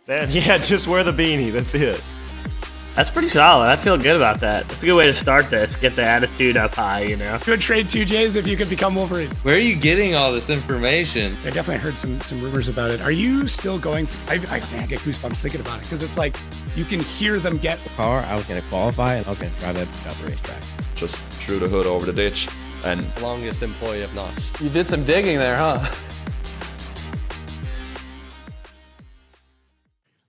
Man, yeah, just wear the beanie. That's it. That's pretty solid. I feel good about that. That's a good way to start this. Get the attitude up high, you know. Good trade 2 J's if you could become Wolverine. Where are you getting all this information? I definitely heard some rumors about it. Are you still going? I get goosebumps thinking about it because it's like you can hear them get. The car, I was going to qualify and I was going to drive that out the racetrack. Just threw the hood over the ditch and Longest employee of Knox. You did some digging there, huh?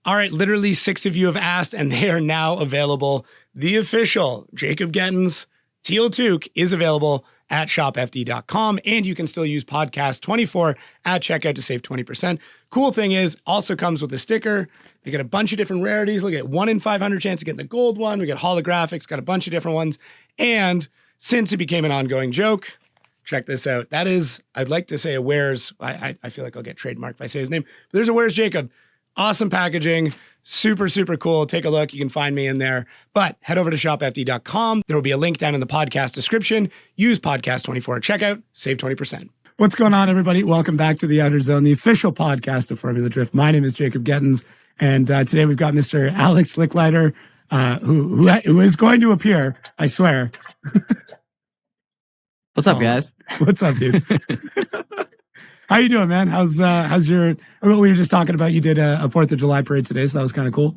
All right, literally 6 of you have asked, and they are now available. The official Jacob Gettins Teal Toque is available at shopfd.com, and you can still use podcast24 at checkout to save 20%. Cool thing is, also comes with a sticker. You get a bunch of different rarities. Look at 1 in 500 chance of getting the gold one. We got holographics, got a bunch of different ones. And since it became an ongoing joke, check this out. That is, I'd like to say a Where's, I feel like I'll get trademarked if I say his name, but there's a Where's Jacob. Awesome packaging, super, super cool. Take a look. You can find me in there. But head over to shopfd.com. There will be a link down in the podcast description. Use podcast24 at checkout. Save 20%. What's going on, everybody? Welcome back to the Outerzone, the official podcast of Formula Drift. My name is Jacob Gettins, and today we've got Mr. Alex Lichliter, who is going to appear, I swear. What's up, guys? What's up, dude? How you doing, man? How's your, we were just talking about, you did a 4th of July parade today, so that was kind of cool.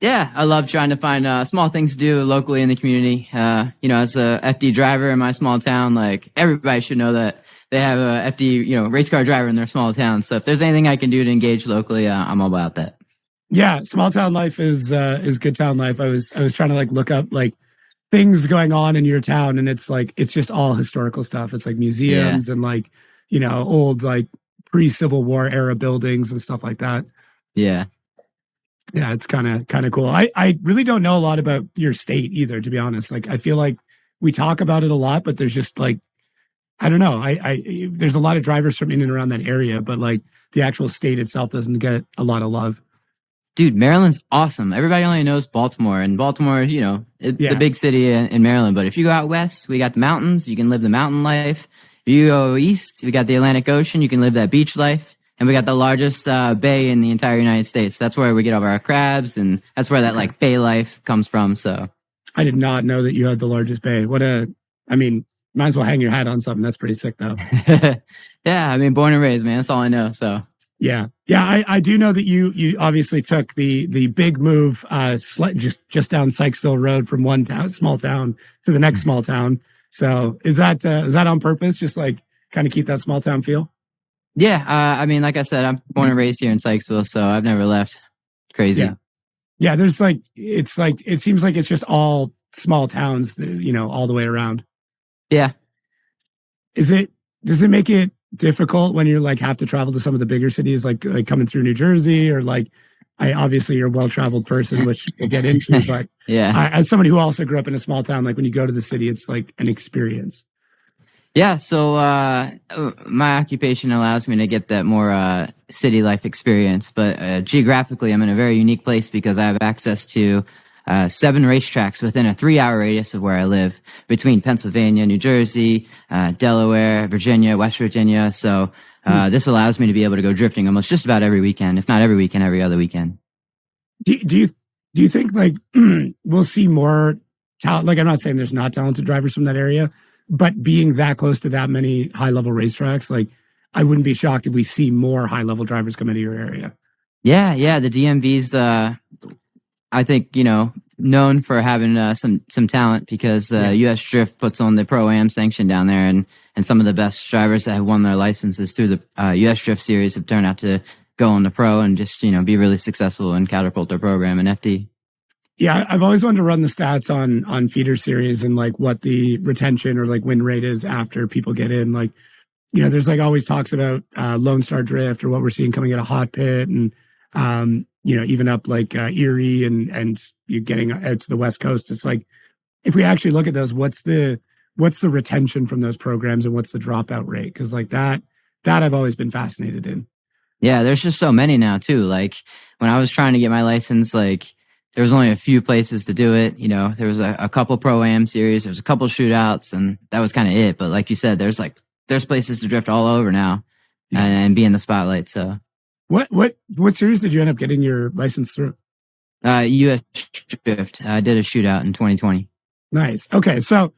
Yeah, I love trying to find small things to do locally in the community. As a FD driver in my small town, like everybody should know that they have a FD, race car driver in their small town. So if there's anything I can do to engage locally, I'm all about that. Yeah, small town life is good town life. I was trying to look up things going on in your town, and it's just all historical stuff. It's museums and old pre-Civil War era buildings and stuff like that. Yeah, it's kind of cool. I really don't know a lot about your state either, to be honest. I feel like we talk about it a lot, but there's just I don't know. There's a lot of drivers from in and around that area, but the actual state itself doesn't get a lot of love. Dude, Maryland's awesome. Everybody only knows Baltimore, and Baltimore, it's a big city in Maryland. But if you go out west, we got the mountains. You can live the mountain life. If you go east, we got the Atlantic Ocean. You can live that beach life. And we got the largest bay in the entire United States. That's where we get all of our crabs, and that's where that bay life comes from. So I did not know that you had the largest bay. Might as well hang your hat on something. That's pretty sick, though. Yeah, born and raised, man. That's all I know. So yeah. I do know that you obviously took the big move just down Sykesville Road from one small town to the next small town. So is that on purpose? Just kind of keep that small town feel? Yeah. Like I said, I'm born and raised here in Sykesville, so I've never left. Crazy. Yeah. There's it seems like it's just all small towns, all the way around. Yeah. Does it make it difficult when you're have to travel to some of the bigger cities, like coming through New Jersey, or obviously you're a well-traveled person, which we'll get into, but yeah, as somebody who also grew up in a small town, when you go to the city, it's an experience. Yeah. So, my occupation allows me to get that more, city life experience, but, geographically, I'm in a very unique place because I have access to, 7 racetracks within a 3-hour radius of where I live, between Pennsylvania, New Jersey, Delaware, Virginia, West Virginia. So, this allows me to be able to go drifting almost just about every weekend, if not every weekend, every other weekend. Do you think we'll see more talent? I'm not saying there's not talented drivers from that area, but being that close to that many high level racetracks, I wouldn't be shocked if we see more high level drivers come into your area. Yeah. The DMV's, I think, known for having some talent because US Drift puts on the Pro-Am sanction down there, and some of the best drivers that have won their licenses through the US Drift series have turned out to go on the pro and just be really successful and catapult their program in FD. Yeah, I've always wanted to run the stats on feeder series and what the retention or win rate is after people get in. There's always talks about Lone Star Drift or what we're seeing coming out of Hot Pit, and even up Erie and you're getting out to the West Coast. It's if we actually look at those, what's the retention from those programs and what's the dropout rate? Because that I've always been fascinated in. Yeah, there's just so many now too. When I was trying to get my license, there was only a few places to do it. There was a couple Pro-Am series, there was a couple shootouts, and that was kind of it. But like you said, there's places to drift all over now and be in the spotlight. So What series did you end up getting your license through? US Drift. I did a shootout in 2020. Nice. Okay, so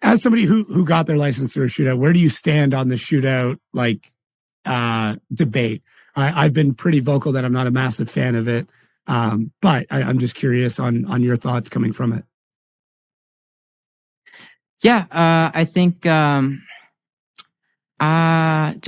as somebody who got their license through a shootout, where do you stand on the shootout debate? I've been pretty vocal that I'm not a massive fan of it, but I'm just curious on your thoughts coming from it. Yeah, I think to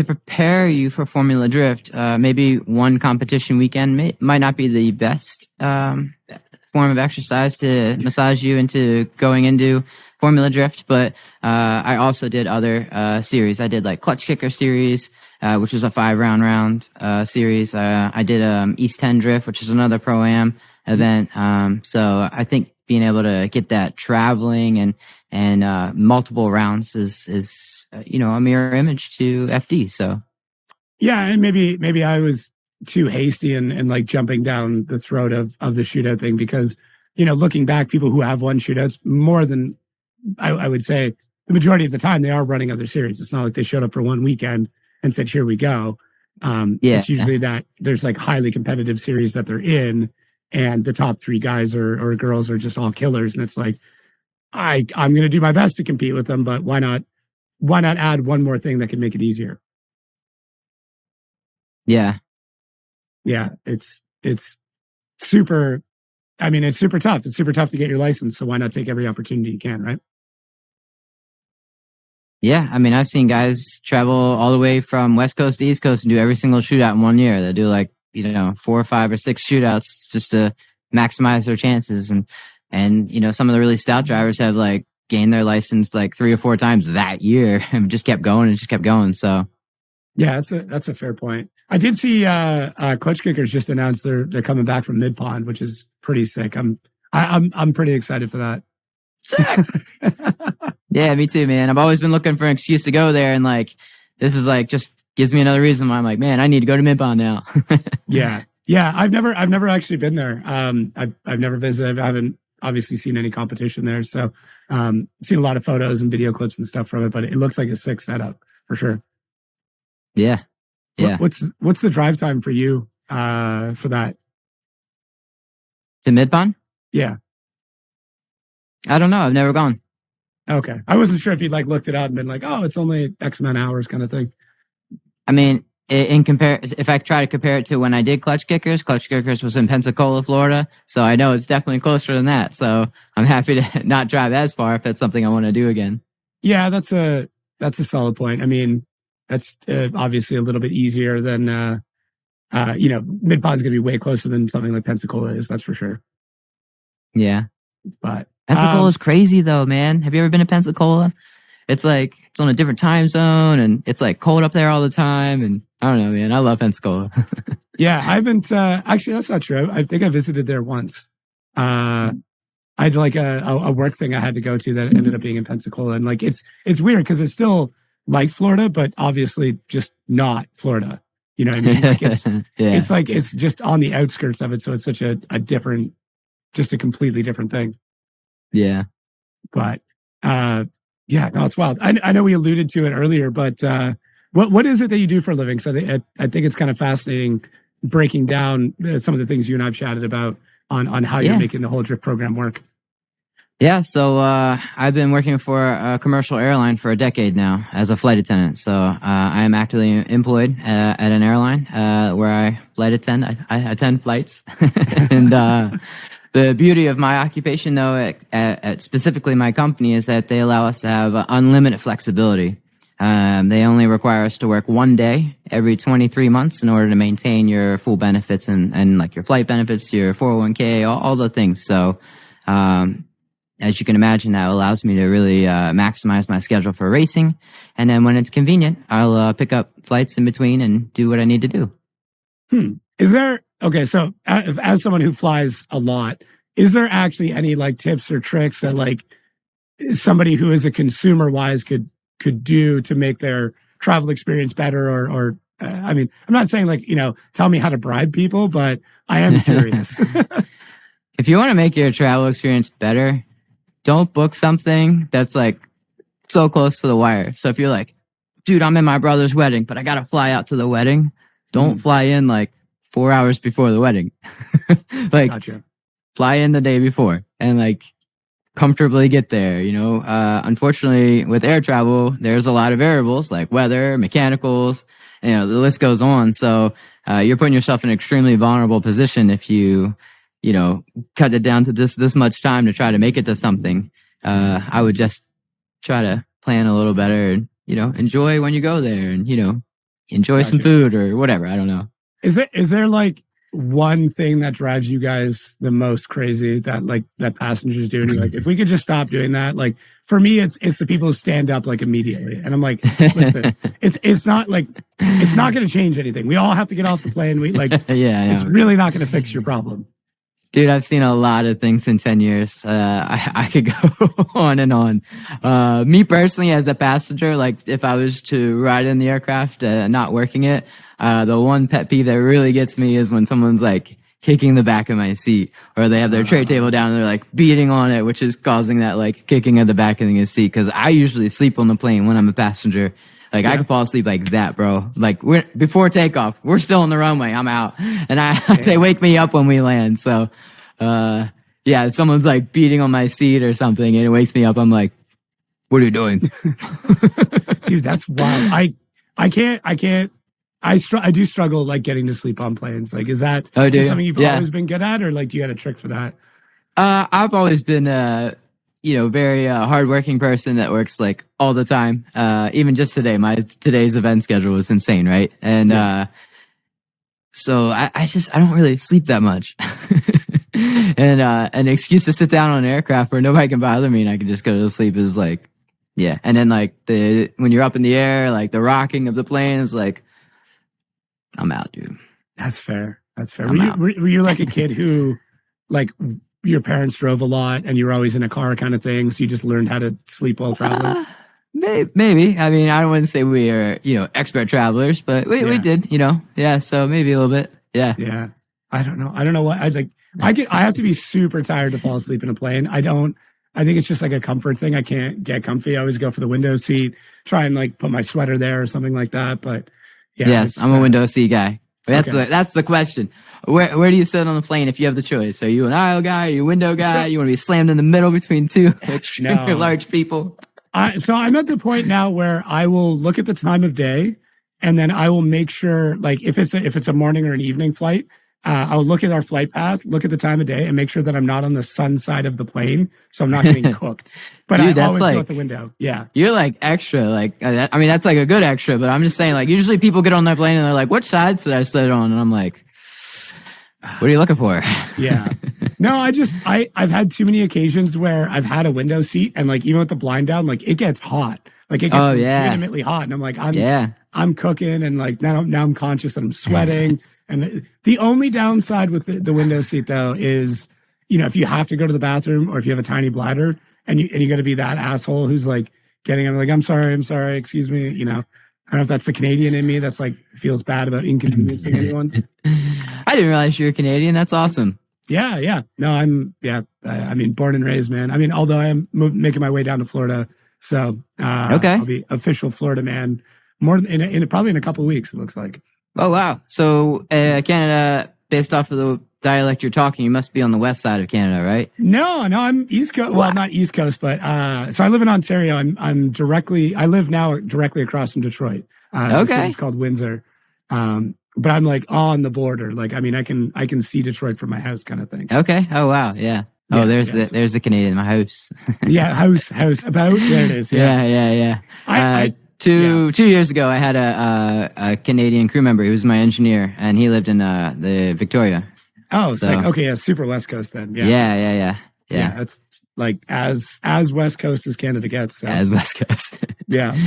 prepare you for Formula Drift, maybe one competition weekend might not be the best form of exercise to massage you into going into Formula Drift, but I also did other series. I did like Klutch Kicker series, which was a 5-round series. I did East 10 Drift, which is another Pro-Am event. So I think being able to get that traveling and multiple rounds is a mirror image to FD. So yeah, and maybe I was too hasty and like jumping down the throat of the shootout thing, because looking back, people who have won shootouts more than I would say the majority of the time they are running other series. It's not like they showed up for one weekend and said, here we go. It's usually that there's like highly competitive series that they're in, and the top 3 guys or girls are just all killers. And it's like, I'm going to do my best to compete with them, but why not add one more thing that can make it easier? Yeah. Yeah. It's super, it's super tough. It's super tough to get your license. So why not take every opportunity you can, right? Yeah. I've seen guys travel all the way from West Coast to East Coast and do every single shootout in 1 year. They do 4 or 5 or 6 shootouts just to maximize their chances. And some of the really stout drivers have gained their license 3 or 4 times that year and just kept going. So yeah, that's a fair point. I did see Klutch Kickers just announced they're coming back from Mid Pond, which is pretty sick. I'm pretty excited for that. Yeah, me too, man. I've always been looking for an excuse to go there, and this is just gives me another reason why I'm like, man, I need to go to Mid Pond now. Yeah. I've never actually been there. I've never visited. I haven't obviously seen any competition there, so seen a lot of photos and video clips and stuff from it. But it looks like a sick setup for sure. Yeah. What's the drive time for you for that? To Mid Pond? Yeah. I don't know. I've never gone. Okay. I wasn't sure if you'd looked it out and been like, oh, it's only X amount of hours kind of thing. If I try to compare it to when I did Klutch Kickers was in Pensacola, Florida. So I know it's definitely closer than that. So I'm happy to not drive as far if that's something I want to do again. Yeah, that's a solid point. That's obviously a little bit easier than, Mid Pond's going to be way closer than something like Pensacola is. That's for sure. Yeah. But Pensacola is crazy though, man. Have you ever been to Pensacola? It's it's on a different time zone and it's cold up there all the time. And I don't know, man. I love Pensacola. Yeah, I haven't, actually, that's not true. I think I visited there once. I had a work thing I had to go to that ended up being in Pensacola. And it's weird because it's still like Florida, but obviously just not Florida. You know what I mean? It's just on the outskirts of it. So it's such a different, just a completely different thing. Yeah. But, yeah, no, it's wild. I know we alluded to it earlier, but, what is it that you do for a living? So I think it's kind of fascinating breaking down some of the things you and I've chatted about on how you're making the whole drift program work. Yeah, so I've been working for a commercial airline for a decade now as a flight attendant. So I am actively employed at an airline where I flight attend. I attend flights. And the beauty of my occupation, though, at specifically my company, is that they allow us to have unlimited flexibility. They only require us to work 1 day every 23 months in order to maintain your full benefits and your flight benefits, your 401k, all the things. So, as you can imagine, that allows me to really maximize my schedule for racing. And then when it's convenient, I'll pick up flights in between and do what I need to do. Is there, okay, so as someone who flies a lot, is there actually any tips or tricks that somebody who is a consumer wise could do to make their travel experience better? Or I'm not saying tell me how to bribe people, but I am curious. If you want to make your travel experience better, don't book something that's so close to the wire. So if you're dude, I'm in my brother's wedding, but I got to fly out to the wedding. Don't fly in 4 hours before the wedding. Like, Gotcha. fly in the day before and like comfortably get there. Unfortunately, with air travel, there's a lot of variables like weather, mechanicals, the list goes on. So you're putting yourself in an extremely vulnerable position if you cut it down to this much time to try to make it to something. I would just try to plan a little better and, enjoy when you go there and, enjoy some food or whatever. I don't know. Is there like one thing that drives you guys the most crazy that passengers do? And you're like, if we could just stop doing that, like for me, it's the people who stand up like immediately. And I'm like, listen, it's not like, it's not going to change anything. We all have to get off the plane. It's really not going to fix your problem. Dude, I've seen a lot of things in 10 years. I could go on and on. Me personally, as a passenger, like if I was to ride in the aircraft, not working it, the one pet peeve that really gets me is when someone's like kicking the back of my seat, or they have their tray table down and they're like beating on it, which is causing that like kicking of the back of the seat. Cause I usually sleep on the plane when I'm a passenger. Like I could fall asleep like that, bro. Like before takeoff, we're still on the runway. I'm out, and they wake me up when we land. So, if someone's like beating on my seat or something, and it wakes me up, I'm like, "What are you doing, dude?" That's wild. I do struggle like getting to sleep on planes. Like, is that something you've always been good at, or like do you had a trick for that? I've always been very hardworking person that works like all the time. Even just today, today's event schedule was insane, right? And so I don't really sleep that much. And an excuse to sit down on an aircraft where nobody can bother me and I can just go to sleep is like, yeah. And then like when you're up in the air, like the rocking of the plane is like, I'm out, dude. That's fair. Were you like a kid who like your parents drove a lot and you were always in a car kind of thing, so you just learned how to sleep while traveling? Maybe. I mean, I wouldn't say we are, expert travelers, but we did, so maybe a little bit. Yeah. Yeah. I don't know what I have to be super tired to fall asleep in a plane. I think it's just like a comfort thing. I can't get comfy. I always go for the window seat, try and like put my sweater there or something like that. But yeah. Yes, I'm a window seat guy. That's the question. Where do you sit on the plane if you have the choice? Are you an aisle guy? Are you a window guy? You want to be slammed in the middle between two large people? So I'm at the point now where I will look at the time of day, and then I will make sure, like if it's a morning or an evening flight, I'll look at our flight path, look at the time of day, and make sure that I'm not on the sun side of the plane, so I'm not getting cooked. But dude, I always go out the window. Yeah, you're like extra. Like I mean, that's like a good extra. But I'm just saying, like usually people get on their plane and they're like, "What side should I sit on?" And I'm like, "What are you looking for?" Yeah. No, I've had too many occasions where I've had a window seat and like even with the blind down, like it gets hot. Like it gets legitimately hot, and I'm like, I'm cooking, and like now I'm conscious that I'm sweating. And the only downside with the window seat though is, if you have to go to the bathroom or if you have a tiny bladder and you got to be that asshole who's like I'm sorry, excuse me. I don't know if that's the Canadian in me that's like feels bad about inconveniencing anyone. I didn't realize you were Canadian. That's awesome. Yeah. No, I mean, born and raised, man. I mean, although I am making my way down to Florida. So, I'll be official Florida man probably in a couple of weeks, it looks like. Oh, wow. So, Canada, based off of the dialect you're talking, you must be on the west side of Canada, right? No, I'm East Coast. Well, not East Coast, but, so I live in Ontario. I live now directly across from Detroit. It's called Windsor. But I'm like on the border. Like, I mean, I can see Detroit from my house kind of thing. Okay. Oh, wow. Yeah. Oh, there's the Canadian, my house. Yeah. House about. There it is. Yeah. Two years ago, I had a Canadian crew member. He was my engineer, and he lived in the Victoria. Oh, it's like, okay, yeah, super West Coast then. Yeah. Yeah, it's like as West Coast as Canada gets. So. As West Coast. Yeah.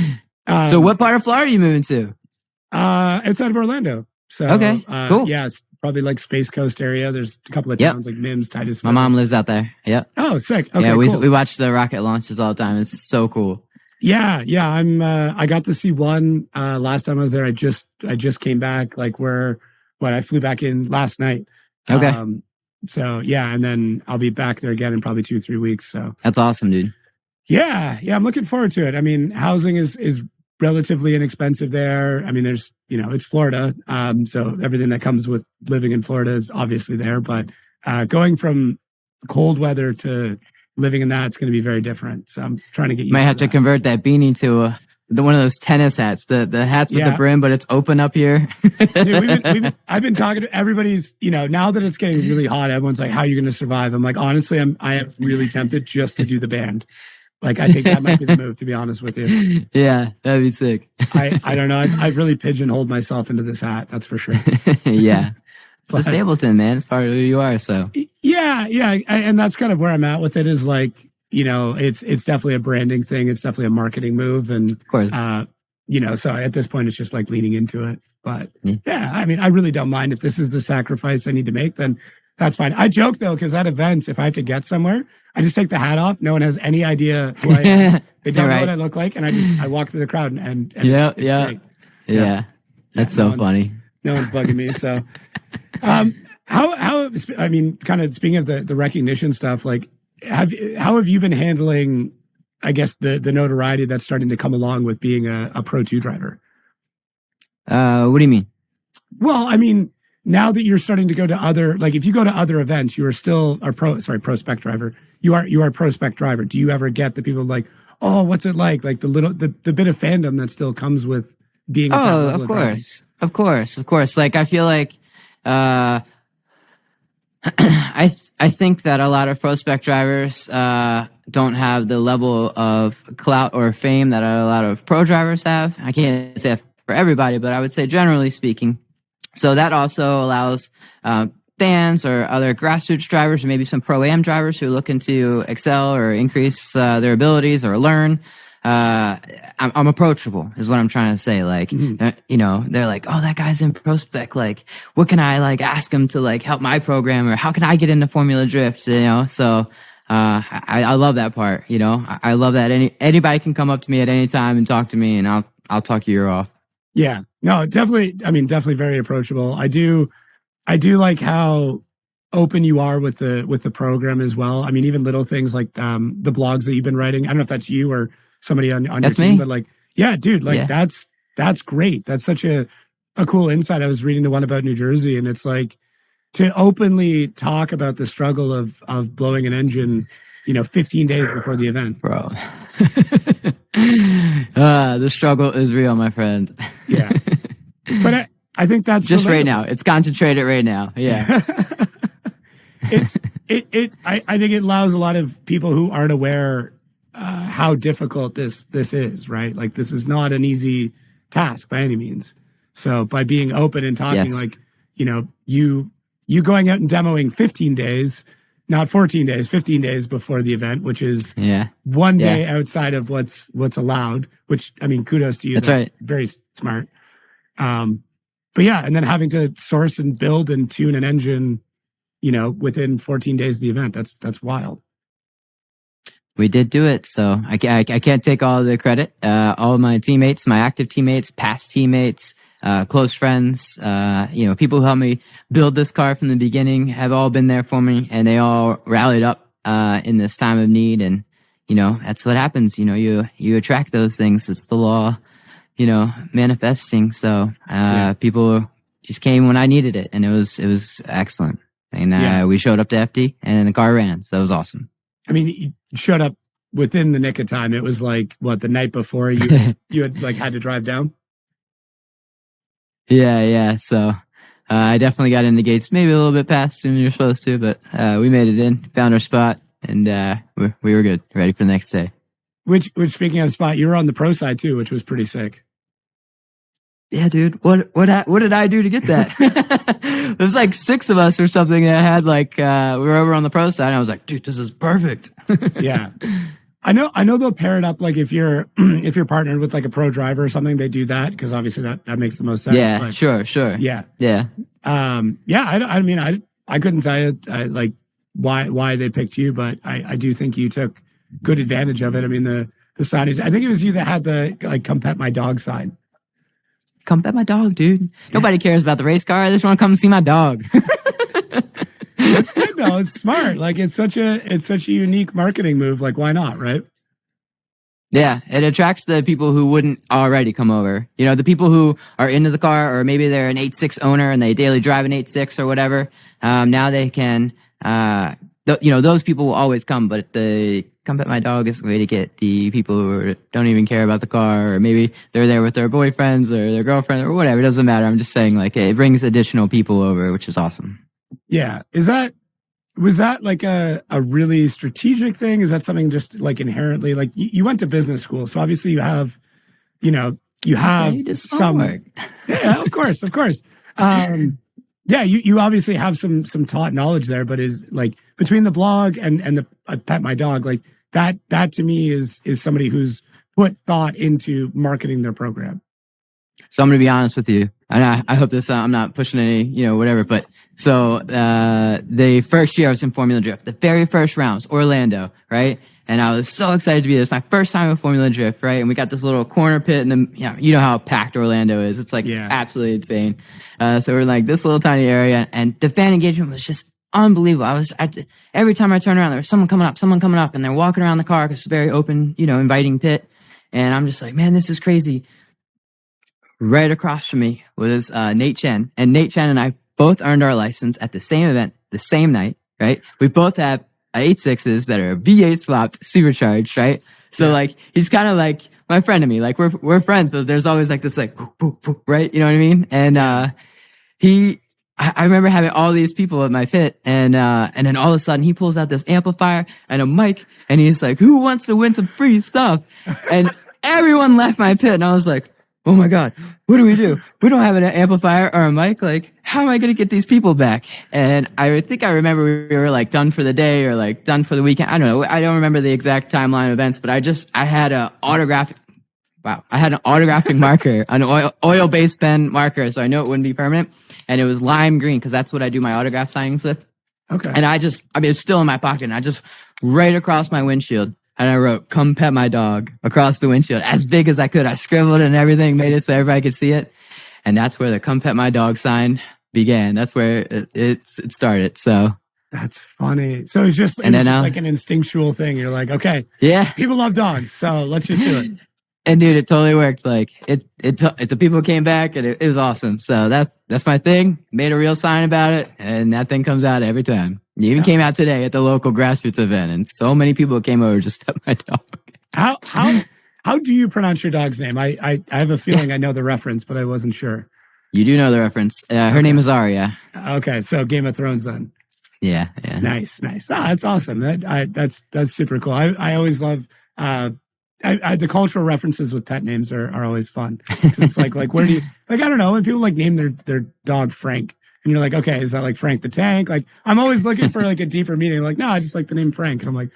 So what part of Florida are you moving to? Outside of Orlando. So okay, cool. Yeah, it's probably like Space Coast area. There's a couple of towns like Mims, Titusville. My mom lives out there. Yep. Oh, sick. Okay, yeah, cool. we watch the rocket launches all the time. It's so cool. Yeah. I got to see one last time I was there. I just came back. Like I flew back in last night. Okay. So yeah, and then I'll be back there again in probably 2-3 weeks. So that's awesome, dude. Yeah, I'm looking forward to it. I mean, housing is relatively inexpensive there. I mean, there's, it's Florida. So everything that comes with living in Florida is obviously there, but going from cold weather to living in that, it's going to be very different. So I'm trying to get you. Might have to convert that beanie to one of those tennis hats, the hats with the brim, but it's open up here. Dude, I've been talking to everybody's, now that it's getting really hot, everyone's like, how are you going to survive? I'm like, honestly, I am really tempted just to do the band. Like, I think that might be the move, to be honest with you. Yeah, that'd be sick. I don't know. I've really pigeonholed myself into this hat. That's for sure. Yeah. It's a Stapleton, man. It's part of who you are. So yeah. And that's kind of where I'm at with it is like, it's definitely a branding thing. It's definitely a marketing move. And, of course, so at this point, it's just like leaning into it. But yeah, I mean, I really don't mind if this is the sacrifice I need to make, then that's fine. I joke though, because at events, if I have to get somewhere, I just take the hat off. No one has any idea who I am. They don't know what I look like. And I walk through the crowd and it's great. Yeah. That's so funny. No one's bugging me. So, how, I mean, kind of speaking of the recognition stuff, like, how have you been handling, I guess, the notoriety that's starting to come along with being a Pro 2 driver? What do you mean? Well, I mean, now that you're starting to go to other, like if you go to other events, you are still a pro spec driver. You are a pro spec driver. Do you ever get the people like, oh, what's it like? Like the bit of fandom that still comes with being. Of course. Like I feel like, I think that a lot of pro spec drivers don't have the level of clout or fame that a lot of pro drivers have. I can't say that for everybody, but I would say generally speaking. So that also allows fans or other grassroots drivers or maybe some pro-am drivers who are looking to excel or increase their abilities or learn. I'm approachable is what I'm trying to say. Like, they're like, oh, that guy's in pro spec. Like, what can I like ask him to like help my program or how can I get into Formula Drift? So, I love that part, I love that anybody can come up to me at any time and talk to me and I'll talk your ear off. Yeah, no, definitely. I mean, definitely very approachable. I do like how open you are with the program as well. I mean, even little things like, the blogs that you've been writing. I don't know if that's you or somebody on your team, but like, yeah, dude, like that's great. That's such a cool insight. I was reading the one about New Jersey and it's like to openly talk about the struggle of blowing an engine, 15 days before the event. Bro. The struggle is real, my friend. Yeah. But I think that's just right now. It's concentrated right now. Yeah. I think it allows a lot of people who aren't aware how difficult this is, right? Like this is not an easy task by any means. So by being open and talking, like, you going out and demoing 15 days, not 14 days, 15 days before the event, which is one day outside of what's allowed, which, I mean, kudos to you. That's right. Very smart. But yeah, and then having to source and build and tune an engine, within 14 days of the event. That's wild. We did do it. So I can't take all of the credit. All of my teammates, my active teammates, past teammates, close friends, people who helped me build this car from the beginning have all been there for me and they all rallied up, in this time of need. And, that's what happens. You attract those things. It's the law, manifesting. So, people just came when I needed it and it was excellent. And, we showed up to FD and the car ran. So it was awesome. I mean, you showed up within the nick of time. It was like, the night before you had like had to drive down? Yeah. So I definitely got in the gates maybe a little bit past than you're supposed to, but we made it in, found our spot, and we were good, ready for the next day. Which speaking of spot, you were on the pro side too, which was pretty sick. Yeah, dude. What did I do to get that? There's like 6 of us or something that had like we were over on the pro side and I was like, dude, this is perfect. Yeah. I know they'll pair it up like if you're partnered with like a pro driver or something, they do that because obviously that makes the most sense. Yeah, but, sure. Yeah. Yeah. I mean I couldn't tell you like why they picked you, but I do think you took good advantage of it. I mean the signage, I think it was you that had the like come pet my dog sign. Come pet my dog, dude. Nobody cares about the race car. I just want to come see my dog. It's good though. It's smart. Like it's such a unique marketing move. Like why not, right? Yeah, it attracts the people who wouldn't already come over. You know, the people who are into the car, or maybe they're an 8.6 owner and they daily drive an 8.6 or whatever. Now they can, those people will always come, but the Come Pet My Dog is a way to get the people who don't even care about the car, or maybe they're there with their boyfriends or their girlfriend or whatever. It doesn't matter. I'm just saying, like, it brings additional people over, which is awesome. Yeah. Was that like a really strategic thing? Is that something just like inherently, like you went to business school, so obviously you have some homework. Yeah, of course. Yeah, you obviously have some taught knowledge there, but is like between the blog and the Pet My Dog, like that to me is somebody who's put thought into marketing their program. So I'm going to be honest with you, and I hope this, I'm not pushing any, whatever, but so, the first year I was in Formula Drift, the very first round was Orlando, right? And I was so excited to be there. It's my first time with Formula Drift, right? And we got this little corner pit, and then, you know how packed Orlando is. It's like absolutely insane. So we're in like this little tiny area, and the fan engagement was just unbelievable. Every time I turned around, there was someone coming up, and they're walking around the car because it's a very open, inviting pit. And I'm just like, man, this is crazy. Right across from me was Nate Chen. And Nate Chen and I both earned our license at the same event, the same night, right? We both have 8.6s that are V8 swapped, supercharged, right? So like, he's kind of like my friend to me. Like we're friends, but there's always like this like, right? You know what I mean? And I remember having all these people at my pit, and then all of a sudden he pulls out this amplifier and a mic, and he's like, "Who wants to win some free stuff?" And everyone left my pit, and I was like, "Oh my God, what do? We don't have an amplifier or a mic. Like, how am I going to get these people back?" And I think I remember we were like done for the day or like done for the weekend. I don't know. I don't remember the exact timeline of events, but I had an autographic marker, an oil-based pen marker, so I know it wouldn't be permanent. And it was lime green, because that's what I do my autograph signings with. Okay. And it's still in my pocket, and I just right across my windshield, and I wrote, "Come Pet My Dog," across the windshield, as big as I could. I scribbled it and everything, made it so everybody could see it. And that's where the "Come Pet My Dog" sign began. That's where it started. So that's funny. So it's just like an instinctual thing. You're like, okay, yeah, people love dogs, so let's just do it. And dude, it totally worked. Like the people came back, and it was awesome. So that's my thing. Made a real sign about it, and that thing comes out every time. It even came out today at the local grassroots event, and so many people came over just Pet My Dog. How do you pronounce your dog's name? I have a feeling I know the reference, but I wasn't sure. You do know the reference. Her name is Arya. Okay, so Game of Thrones then. Yeah. Nice. That's awesome. That's super cool. I always love the cultural references with pet names are always fun. It's like where do you, like, I don't know, when people like name their dog Frank, and you're like, okay, is that like Frank the Tank? Like, I'm always looking for like a deeper meaning. Like, no, I just like the name Frank. And I'm like,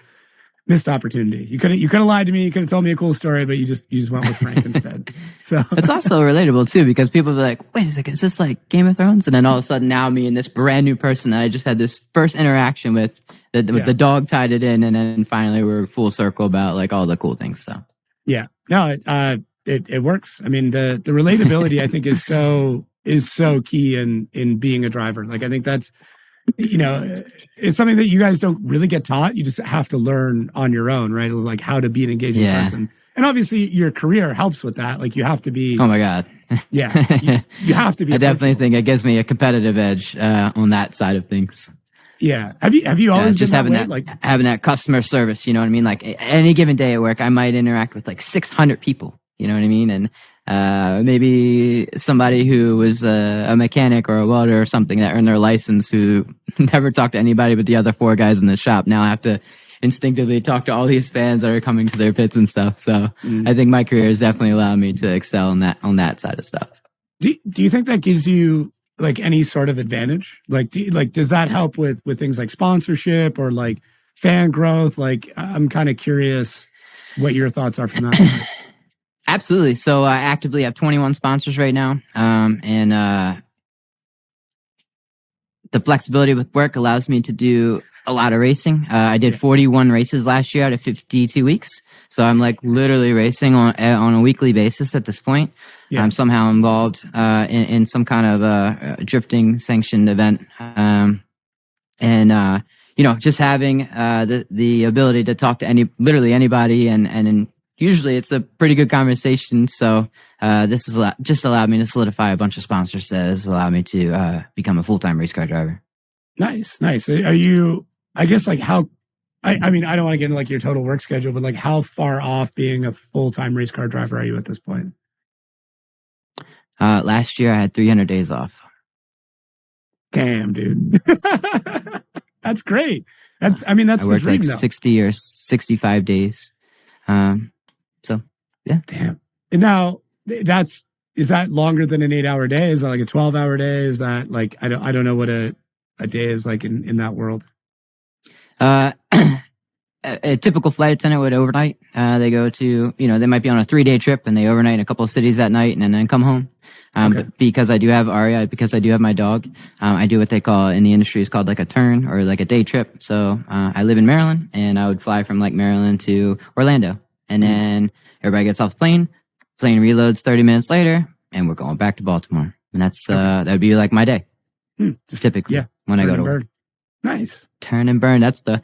missed opportunity. You could have lied to me. You could have told me a cool story, but you just went with Frank instead. So it's also relatable too, because people are like, wait a second, is this like Game of Thrones? And then all of a sudden now me and this brand new person that I just had this first interaction with, the dog tied it in, and then finally we're full circle about like all the cool things. So yeah, no, it works. I mean, the relatability I think is so key in being a driver. Like, I think that's, it's something that you guys don't really get taught. You just have to learn on your own, right? Like how to be an engaging person. And obviously your career helps with that. Like, you have to be. Oh my God. Yeah. You have to be. I definitely think it gives me a competitive edge on that side of things. Yeah. Have you always just been having that customer service, you know what I mean? Like, any given day at work, I might interact with like 600 people, you know what I mean? And maybe somebody who was a mechanic or a welder or something that earned their license, who never talked to anybody but the other 4 guys in the shop, now have to instinctively talk to all these fans that are coming to their pits and stuff. So I think my career has definitely allowed me to excel on that side of stuff. Do you think that gives you like any sort of advantage? Like, does that help with things like sponsorship or like fan growth? Like, I'm kind of curious what your thoughts are from that. Absolutely. So I actively have 21 sponsors right now. And the flexibility with work allows me to do a lot of racing. I did 41 races last year out of 52 weeks. So I'm like literally racing on a weekly basis at this point. Yeah. I'm somehow involved in some kind of drifting sanctioned event. Just having the ability to talk to literally anybody and usually it's a pretty good conversation. So this is just allowed me to solidify a bunch of sponsors that has allowed me to become a full-time race car driver. Nice. Are you, I guess, like how, I mean, I don't want to get into like your total work schedule, but like how far off being a full-time race car driver are you at this point? Last year I had 300 days off. Damn, dude. That's great. That's I the worked dream, like though. 60 or 65 days. So yeah. Damn. And now is that longer than an 8-hour day? Is that like a 12-hour day? Is that like, I don't know what a day is like in that world. A typical flight attendant would overnight. They go to, they might be on a 3-day trip and they overnight in a couple of cities that night and then come home. Okay. But because I do have Aria, because I do have my dog, I do what they call in the industry is called like a turn or like a day trip. So I live in Maryland and I would fly from like Maryland to Orlando and then everybody gets off the plane reloads 30 minutes later and we're going back to Baltimore. And that's, that would be like my day. Just typically when I turn go to and work. burn. Nice. Turn and burn. That's the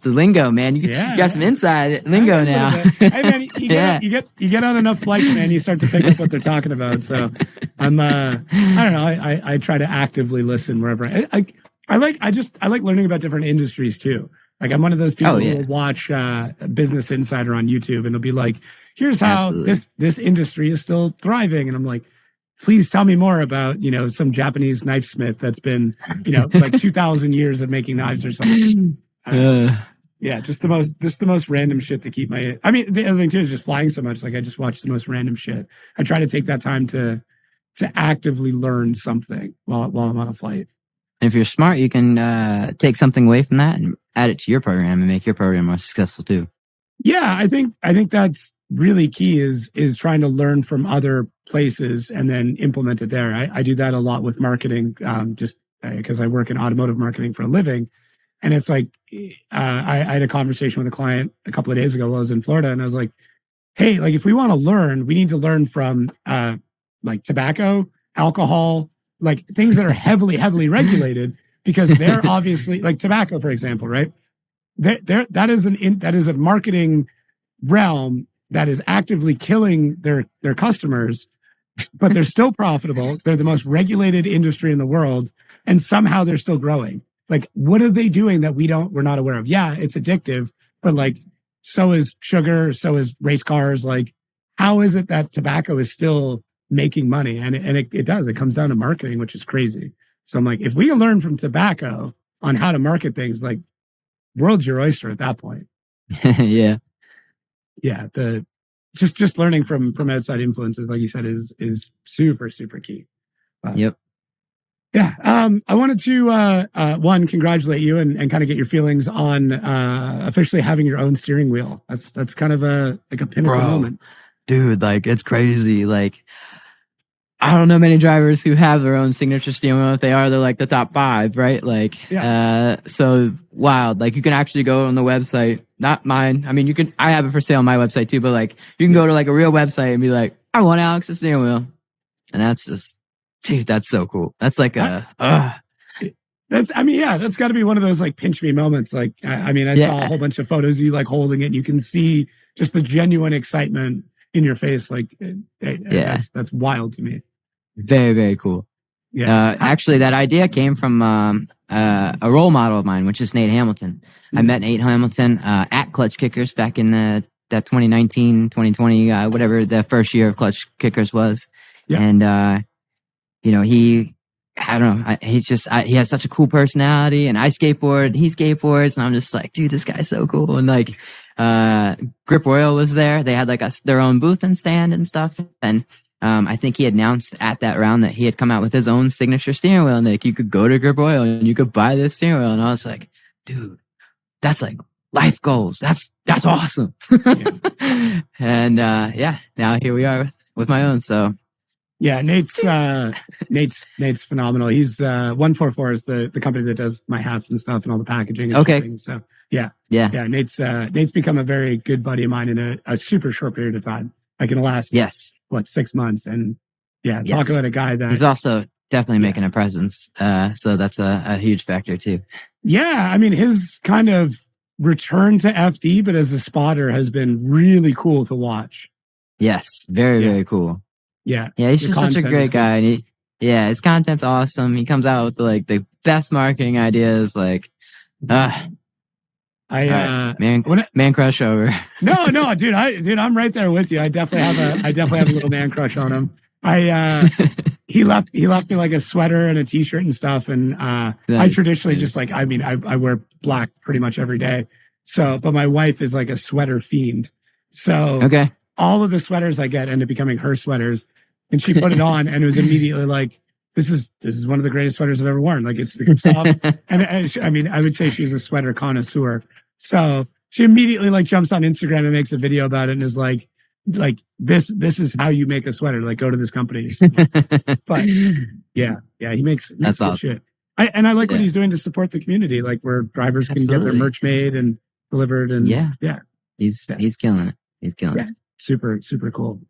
lingo, man. You got some inside lingo now. Hey man, you get on enough flights, man, you start to pick up what they're talking about. So I'm I don't know. I try to actively listen wherever I like learning about different industries too. Like I'm one of those people who will watch Business Insider on YouTube and it'll be like, here's how this industry is still thriving. And I'm like, please tell me more about, some Japanese knife smith that's been, like 2,000 years of making knives or something. Yeah, just the most random shit to keep the other thing too is just flying so much. Like I just watch the most random shit. I try to take that time to actively learn something while I'm on a flight. And if you're smart, you can take something away from that and add it to your program and make your program more successful too. Yeah, I think that's really key is trying to learn from other places and then implement it there. I do that a lot with marketing, just because I work in automotive marketing for a living. And it's like, I had a conversation with a client a couple of days ago while I was in Florida. And I was like, hey, like if we want to learn, we need to learn from like tobacco, alcohol, like things that are heavily, heavily regulated because they're obviously like tobacco, for example, right? That is a marketing realm that is actively killing their customers, but they're still profitable. They're the most regulated industry in the world. And somehow they're still growing. Like, what are they doing that we're not aware of? Yeah, it's addictive, but like, so is sugar, so is race cars. Like, how is it that tobacco is still making money? And it does. It comes down to marketing, which is crazy. So I'm like, if we can learn from tobacco on how to market things, like, world's your oyster at that point. Yeah. Yeah. Just learning from outside influences, like you said, is super, super key. Yep. Yeah. I wanted to, one, congratulate you and kind of get your feelings on, officially having your own steering wheel. That's kind of a pinnacle moment. Dude, like it's crazy. Like, I don't know many drivers who have their own signature steering wheel. If they are, they're like the top 5, right? Like, so wild. Like you can actually go on the website, not mine. I mean, I have it for sale on my website too, but like you can go to like a real website and be like, I want Alex's steering wheel. And that's just, dude, that's so cool. That's like that's got to be one of those like pinch me moments. Like, I saw a whole bunch of photos of you like holding it and you can see just the genuine excitement in your face. Like, that's wild to me. Very, very cool. Yeah. Actually, that idea came from a role model of mine, which is Nate Hamilton. I met Nate Hamilton at Klutch Kickers back in that 2019, 2020, whatever the first year of Klutch Kickers was. Yeah. And, he has such a cool personality and I skateboard, he skateboards. And I'm just like, dude, this guy's so cool. And like, Grip Royal was there. They had like their own booth and stand and stuff. And, I think he announced at that round that he had come out with his own signature steering wheel and like you could go to Grip Royal and you could buy this steering wheel. And I was like, dude, that's like life goals. That's awesome. And, now here we are with my own. So yeah, Nate's phenomenal. He's 144 is the company that does my hats and stuff and all the packaging and shipping. So yeah. Nate's become a very good buddy of mine in a super short period of time. Like in the last 6 months. And talk about a guy that he's also definitely making a presence. So that's a huge factor too. Yeah, I mean his kind of return to FD, but as a spotter has been really cool to watch. Yes, very cool. Yeah. Yeah, he's The just such a content great is good. guy. And his content's awesome. He comes out with like the best marketing ideas. Like, man crush over. No, dude, I'm right there with you. I definitely have a little man crush on him. He left me like a sweater and a t-shirt and stuff. And I traditionally just like, I wear black pretty much every day. So, but my wife is like a sweater fiend. So Okay. all of the sweaters I get end up becoming her sweaters. And she put it on and it was immediately like, this is one of the greatest sweaters I've ever worn. Like it's the soft. and I would say she's a sweater connoisseur. So she immediately like jumps on Instagram and makes a video about it and is like this is how you make a sweater. Like go to this company. But yeah, he makes That's good awesome. shit. I like what he's doing to support the community, like where drivers can get their merch made and delivered. And he's killing it. He's killing it. Super, super cool.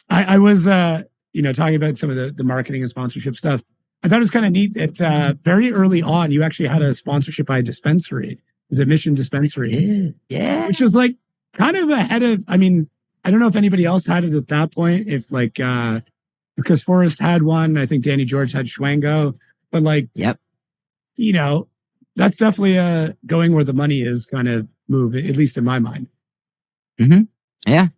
I was, talking about some of the marketing and sponsorship stuff. I thought it was kind of neat that very early on, you actually had a sponsorship by a dispensary. It was a Mission Dispensary. Yeah. Which was like kind of ahead of, I don't know if anybody else had it at that point. If like, because Forrest had one, I think Danny George had Schwango, but like, that's definitely a going where the money is kind of move, at least in my mind. Mm-hmm. Yeah.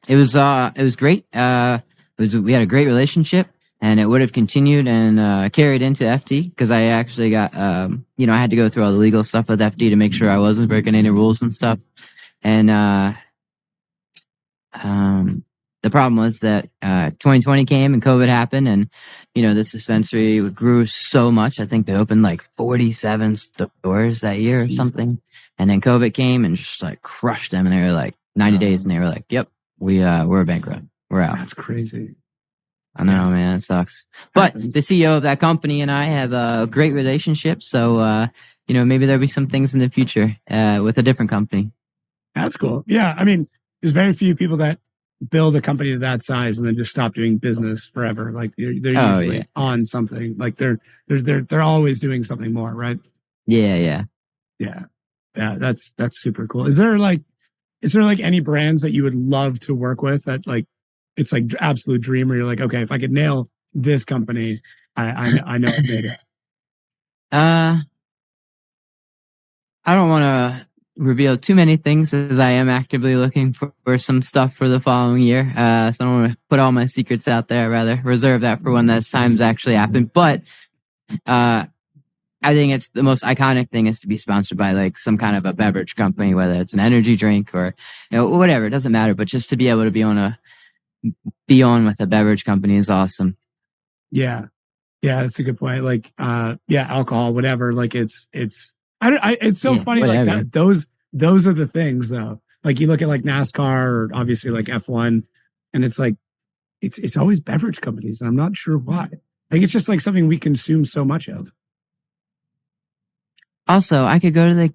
It was great. We had a great relationship, and it would have continued and carried into FD because I actually got, I had to go through all the legal stuff with FD to make sure I wasn't breaking any rules and stuff. And the problem was that 2020 came and COVID happened, and this dispensary grew so much. I think they opened like 47 stores that year or something, and then COVID came and just like crushed them. And they were like 90 days, and they were like, "Yep, we're bankrupt. We're out." That's crazy. I know, man. It sucks. But the CEO of that company and I have a great relationship, so maybe there'll be some things in the future with a different company. That's cool. Yeah, there's very few people that build a company of that size and then just stop doing business forever. Like they're usually on something. Like they're always doing something more, right? Yeah. That's super cool. Is there like any brands that you would love to work with that like it's like absolute dream where you're like, okay, if I could nail this company, I know I've made it. I don't want to reveal too many things as I am actively looking for some stuff for the following year. So I don't want to put all my secrets out there. I'd rather reserve that for when those times actually happen. But I think it's the most iconic thing is to be sponsored by like some kind of a beverage company, whether it's an energy drink or whatever. It doesn't matter. But just to be able to be on with a beverage company is awesome. Yeah, that's a good point. Like alcohol, whatever. Like it's so funny. Whatever. Like that, those are the things though. Like you look at like NASCAR or obviously like F1, and it's like it's always beverage companies, and I'm not sure why. Like it's just like something we consume so much of. Also, I could go to like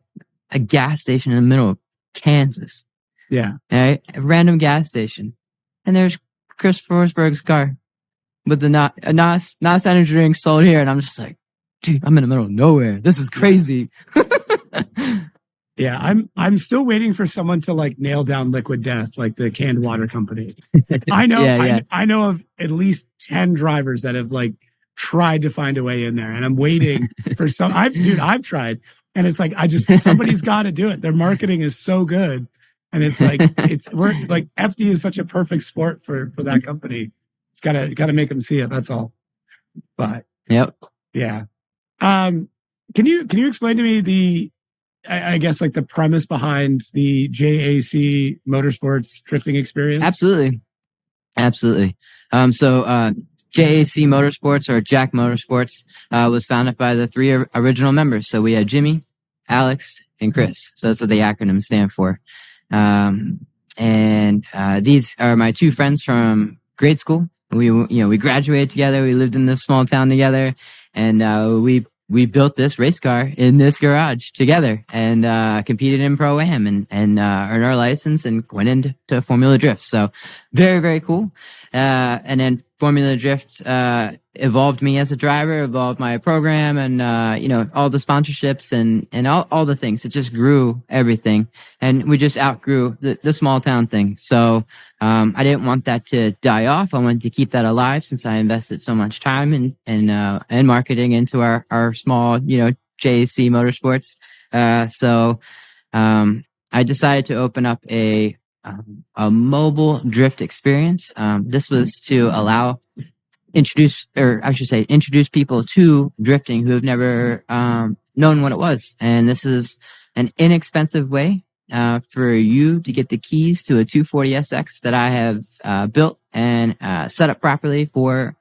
a gas station in the middle of Kansas. Yeah. Right? A random gas station. And there's Chris Forsberg's car with the NOS energy drink sold here. And I'm just like, dude, I'm in the middle of nowhere. This is crazy. Yeah, I'm still waiting for someone to like nail down Liquid Death, like the canned water company. I know, I know of at least 10 drivers that have like tried to find a way in there, and I'm waiting for some. I've tried, and it's like somebody's got to do it. Their marketing is so good, and it's like we're like FD is such a perfect sport for that company. It's gotta make them see it. That's all. But yeah. Can you explain to me I guess like the premise behind the JAC Motorsports drifting experience? Absolutely. So JAC Motorsports or JAC Motorsports was founded by the three original members. So we had Jimmy, Alex, and Chris. So that's what the acronym stand for. And these are my two friends from grade school. We graduated together. We lived in this small town together, and we built this race car in this garage together and competed in Pro-Am and earned our license and went into Formula Drift. So very, very cool. And then Formula Drift evolved me as a driver, evolved my program, and all the sponsorships and all the things. It just grew everything, and we just outgrew the small town thing. So I didn't want that to die off. I wanted to keep that alive since I invested so much time and marketing into our small JAC Motorsports. So I decided to open up a mobile drift experience. This was to introduce people to drifting who have never known what it was. And this is an inexpensive way for you to get the keys to a 240SX that I have built and set up properly for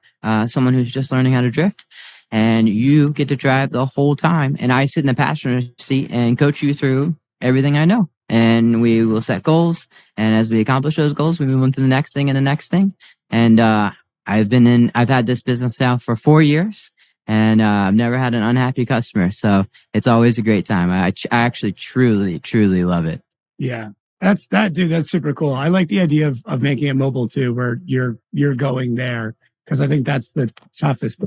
someone who's just learning how to drift. And you get to drive the whole time. And I sit in the passenger seat and coach you through everything I know. And we will set goals. And as we accomplish those goals, we move on to the next thing and the next thing. And I've had this business now for 4 years, and I've never had an unhappy customer. So it's always a great time. I actually truly, truly love it. Yeah. That's super cool. I like the idea of making it mobile too, where you're going there, because I think that's the toughest.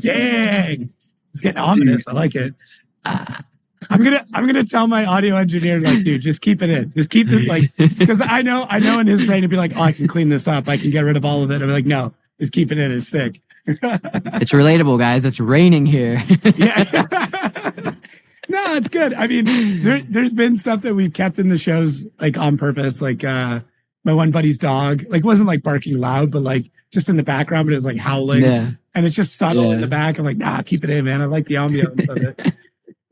Dang. It's getting ominous. I like it. I'm gonna tell my audio engineer, like, dude, just keep it in. Just keep it, like, because I know in his brain he'd be like, oh, I can clean this up. I can get rid of all of it. I'm like, no, just keep it in. It's sick. It's relatable, guys. It's raining here. Yeah. No, it's good. I mean, there's been stuff that we've kept in the shows, like, on purpose. Like, my one buddy's dog, like, wasn't like barking loud, but like just in the background, but it was like howling. Yeah. And it's just subtle in the back. I'm like, nah, keep it in, man. I like the ambiance of it.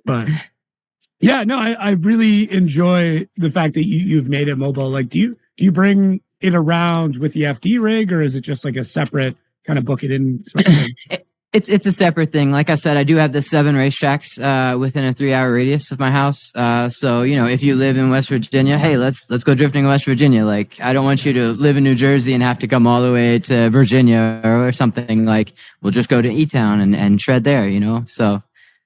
But yeah, no, I really enjoy the fact that you've made it mobile. Like, do you bring it around with the FD rig, or is it just like a separate kind of book it in? It's a separate thing. Like I said, I do have the 7 racetracks within a 3-hour radius of my house. So if you live in West Virginia, hey, let's go drifting in West Virginia. Like, I don't want you to live in New Jersey and have to come all the way to Virginia or something. Like, we'll just go to E-Town and shred there. So.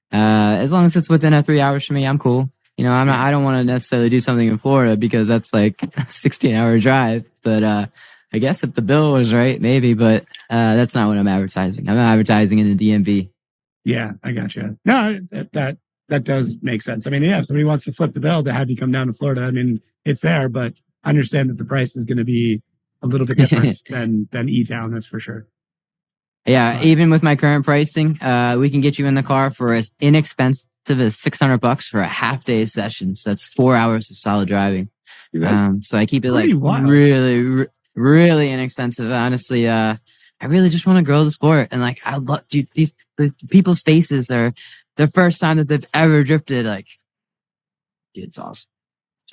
As long as it's within a 3 hours for me, I'm cool. I don't want to necessarily do something in Florida because that's like a 16-hour drive. But I guess if the bill was right, maybe. But that's not what I'm advertising. I'm advertising in the DMV. Yeah, I gotcha. No, that does make sense. I mean, yeah, if somebody wants to flip the bill to have you come down to Florida, I mean, it's there. But I understand that the price is going to be a little bit different than E-Town. That's for sure. Yeah, even with my current pricing, we can get you in the car for as inexpensive as $600 for a half-day session. So that's 4 hours of solid driving. So I keep it like really, really inexpensive. Honestly, I really just want to grow the sport, and like I love these people's faces are the first time that they've ever drifted. Like, dude, it's awesome.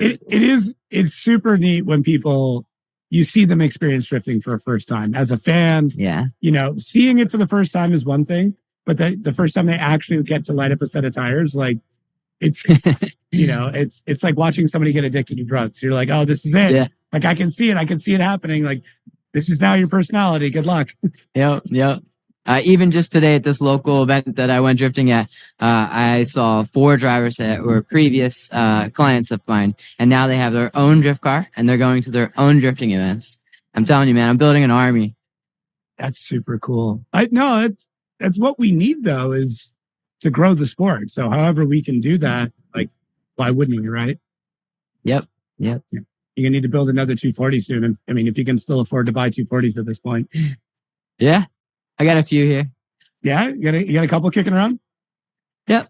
It's super neat when people. You see them experience drifting for a first time as a fan. Yeah. Seeing it for the first time is one thing, but the first time they actually get to light up a set of tires, like it's, it's like watching somebody get addicted to drugs. You're like, oh, this is it. Yeah. Like, I can see it. I can see it happening. Like, this is now your personality. Good luck. Yep. Even just today at this local event that I went drifting at, I saw 4 drivers that were previous clients of mine, and now they have their own drift car and they're going to their own drifting events. I'm telling you, man, I'm building an army. That's super cool. That's what we need, though, is to grow the sport. So however we can do that, like, why wouldn't we, right? Yep. You're going to need to build another 240 soon. And I mean, if you can still afford to buy 240s at this point. Yeah. I got a few here. Yeah? You got a couple kicking around? Yep.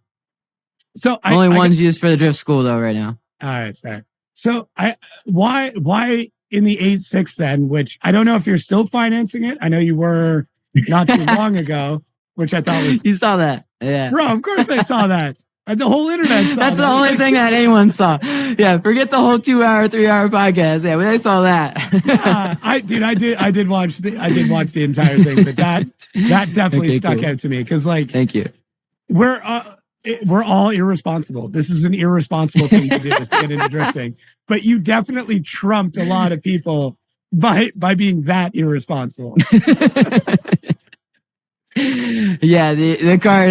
So Only one's used for the drift school though right now. All right, fair. So why in the 86 then, which I don't know if you're still financing it. I know you were not too long ago, which I thought was... You saw that. Yeah. Bro, of course I saw that. The whole internet saw That's that. the only thing that anyone saw. Yeah, forget the whole 2-hour, 3-hour podcast. Yeah, I saw that. I did watch the entire thing, but that definitely stuck out to me because, like, thank you. We're all irresponsible. This is an irresponsible thing to do, is to get into drifting. But you definitely trumped a lot of people by being that irresponsible. Yeah, the car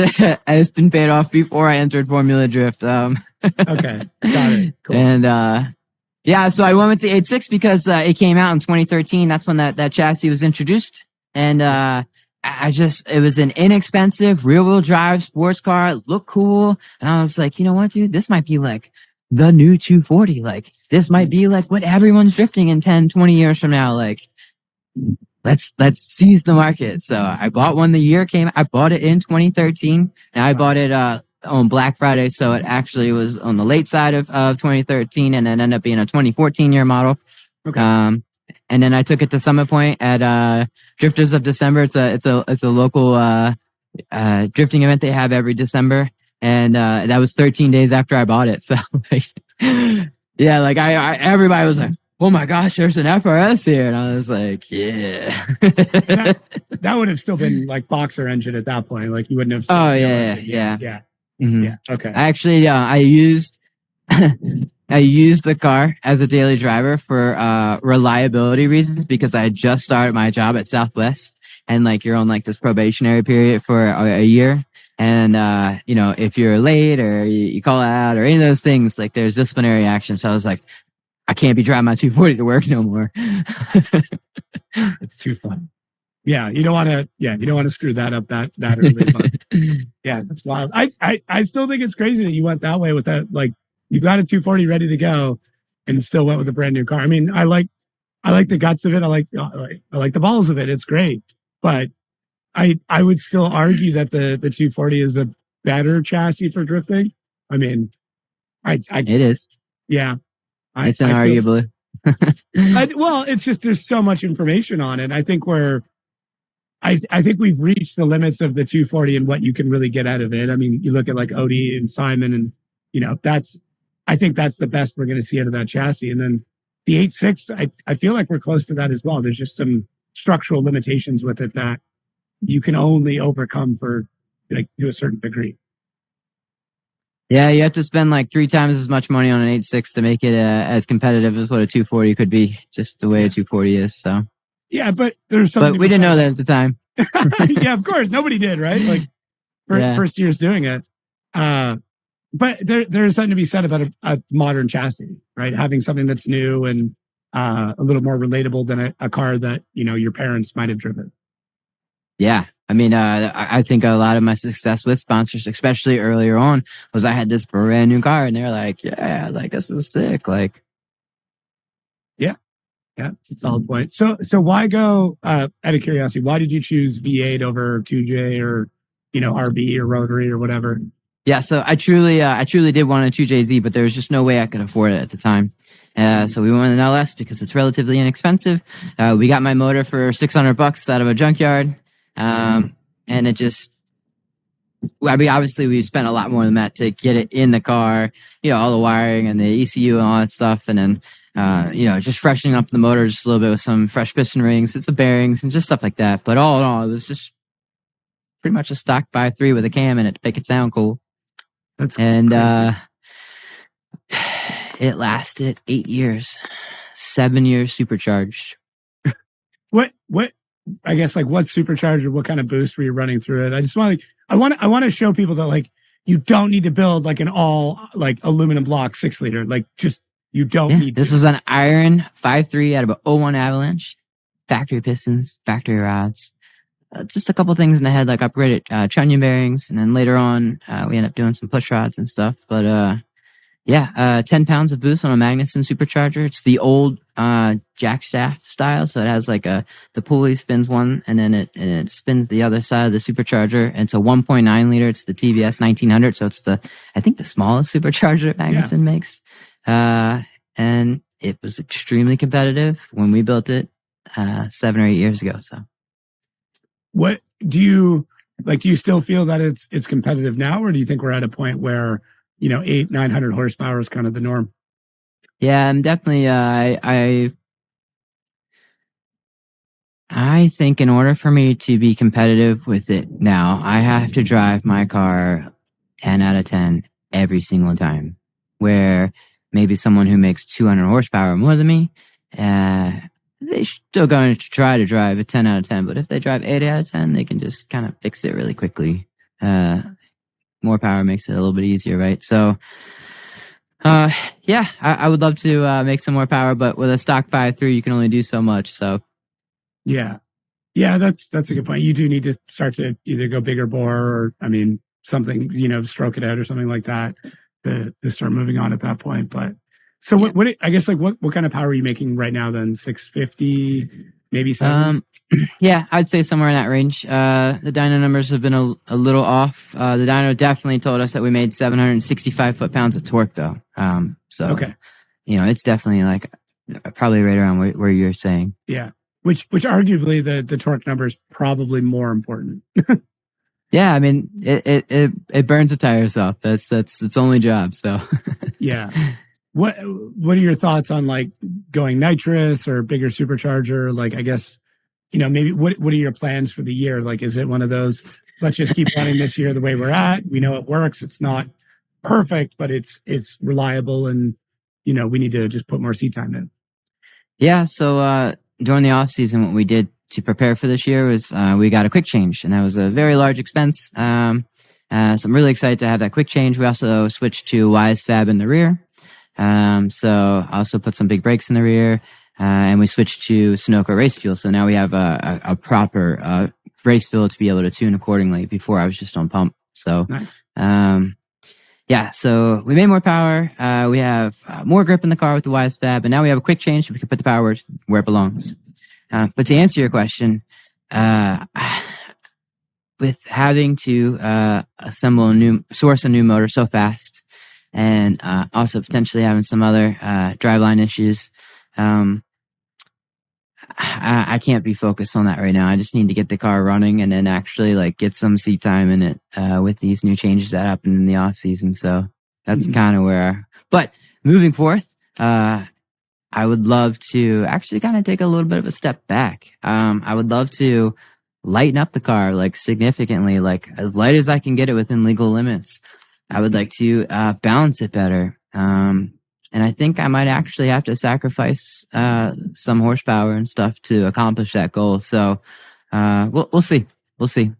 has been paid off before I entered Formula Drift. Okay, got it. Cool. And Yeah, so I went with the 86 because it came out in 2013. That's when that chassis was introduced. And it was an inexpensive rear-wheel drive sports car. It looked cool. And I was like, you know what, dude? This might be like the new 240. Like, this might be like what everyone's drifting in 10, 20 years from now. Like, let's seize the market. So I bought one the year came. I bought it in 2013. And I bought it on Black Friday. So it actually was on the late side of 2013 and then ended up being a 2014 year model. Okay. And then I took it to Summit Point at Drifters of December. It's a local drifting event they have every December, and that was 13 days after I bought it. So like, yeah, like I everybody was like, "Oh my gosh, there's an FRS here," and I was like, "Yeah." that would have still been like boxer engine at that point. Like you wouldn't have. Oh yeah. Mm-hmm. Yeah. Okay. Actually, I used I used the car as a daily driver for reliability reasons because I had just started my job at Southwest, and like you're on like this probationary period for a year, and you know, if you're late or you call out or any of those things, like there's disciplinary action. So I was like, I can't be driving my 240 to work no more. It's too fun. Yeah, you don't want to screw that up that early. Yeah, that's wild. I still think it's crazy that you went that way with that. Like, you got a 240 ready to go and still went with a brand new car. I mean, I like the guts of it. I like the balls of it. It's great. But I would still argue that the 240 is a better chassis for drifting. I mean, it is. Yeah. It's inarguable. Well, it's just, there's so much information on it. I think I think we've reached the limits of the 240 and what you can really get out of it. I mean, you look at like Odie and Simon and, you know, I think that's the best we're going to see out of that chassis. And then the 86, I feel like we're close to that as well. There's just some structural limitations with it that you can only overcome for like to a certain degree. Yeah, you have to spend like 3 times as much money on an 86 to make it as competitive as what a 240 could be, just the way a 240 is. So yeah, but there's something. But we didn't know that at the time. Yeah, of course, nobody did, right? Like first years doing it. But there's something to be said about a modern chassis, right? Having something that's new and a little more relatable than a car that, you know, your parents might have driven. Yeah. I mean, I think a lot of my success with sponsors, especially earlier on, was I had this brand new car and they're like, yeah, like this is sick. Like, yeah, it's a solid point. So why go, out of curiosity, why did you choose V8 over 2J or, you know, RB or rotary or whatever? Yeah, so I truly did want a 2JZ, but there was just no way I could afford it at the time. So we went with an LS because it's relatively inexpensive. We got my motor for $600 out of a junkyard. And it just, I mean, obviously we spent a lot more than that to get it in the car, you know, all the wiring and the ECU and all that stuff. And then, you know, just freshening up the motor just a little bit with some fresh piston rings and some bearings and just stuff like that. But all in all, it was just pretty much a stock 5.3 with a cam in it to make it sound cool. That's and crazy. It lasted 8 years, 7 years supercharged. What I guess like what supercharger, what kind of boost were you running through it? I want to show people that like you don't need to build like an all like aluminum block 6 liter. Like just you don't need. This was an iron 5.3 out of an 01 Avalanche, factory pistons, factory rods. Just a couple things in the head, like upgraded trunnion bearings, and then later on we ended up doing some push rods and stuff. But 10 pounds of boost on a Magnuson supercharger. It's the old jack shaft style, so it has like the pulley spins one, and then it spins the other side of the supercharger. And it's a 1.9 liter. It's the TVS 1900, so it's I think the smallest supercharger that Magnuson makes. And it was extremely competitive when we built it 7 or 8 years ago. So. What do you still feel that it's competitive now, or do you think we're at a point where, you know, 800-900 horsepower is kind of the norm? Yeah, I'm definitely, I think in order for me to be competitive with it now, I have to drive my car 10 out of 10 every single time, where maybe someone who makes 200 horsepower more than me, they're still going to try to drive a 10 out of 10, but if they drive 8 out of 10, they can just kind of fix it really quickly. More power makes it a little bit easier, right? So, Yeah, I would love to make some more power, but with a stock 5.3, you can only do so much. So Yeah. Yeah, that's a good point. You do need to start to either go bigger bore or, I mean, something, stroke it out or something like that to start moving on at that point. But so what I guess like what kind of power are you making right now then? 650, maybe 7? Yeah, I'd say somewhere in that range. The dyno numbers have been a little off. The dyno definitely told us that we made 765 foot-pounds of torque though. So, okay. It's definitely like probably right around where you're saying. Yeah. Which arguably the torque number is probably more important. Yeah, I mean it burns the tires off. That's its only job. So yeah. What are your thoughts on like going nitrous or bigger supercharger? Like I guess, maybe what are your plans for the year? Like is it one of those, let's just keep running this year the way we're at? We know it works. It's not perfect, but it's reliable and we need to just put more seat time in. Yeah, so during the off season, what we did to prepare for this year was we got a quick change, and that was a very large expense. So I'm really excited to have that quick change. We also switched to Wise Fab in the rear. So I also put some big brakes in the rear, and we switched to Sunoco race fuel. So now we have a proper race fuel to be able to tune accordingly. Before I was just on pump. So nice. Yeah, so we made more power. We have more grip in the car with the Wise Fab, and now we have a quick change so we can put the power where it belongs. But to answer your question, with having to source a new motor so fast, and also potentially having some other driveline issues, I can't be focused on that right now. I just need to get the car running and then actually like get some seat time in it with these new changes that happened in the off season. So that's kind of where. But moving forth, I would love to actually kind of take a little bit of a step back. I would love to lighten up the car like significantly, like as light as I can get it within legal limits. I would like to balance it better. And I think I might actually have to sacrifice some horsepower and stuff to accomplish that goal. So we'll see. We'll see.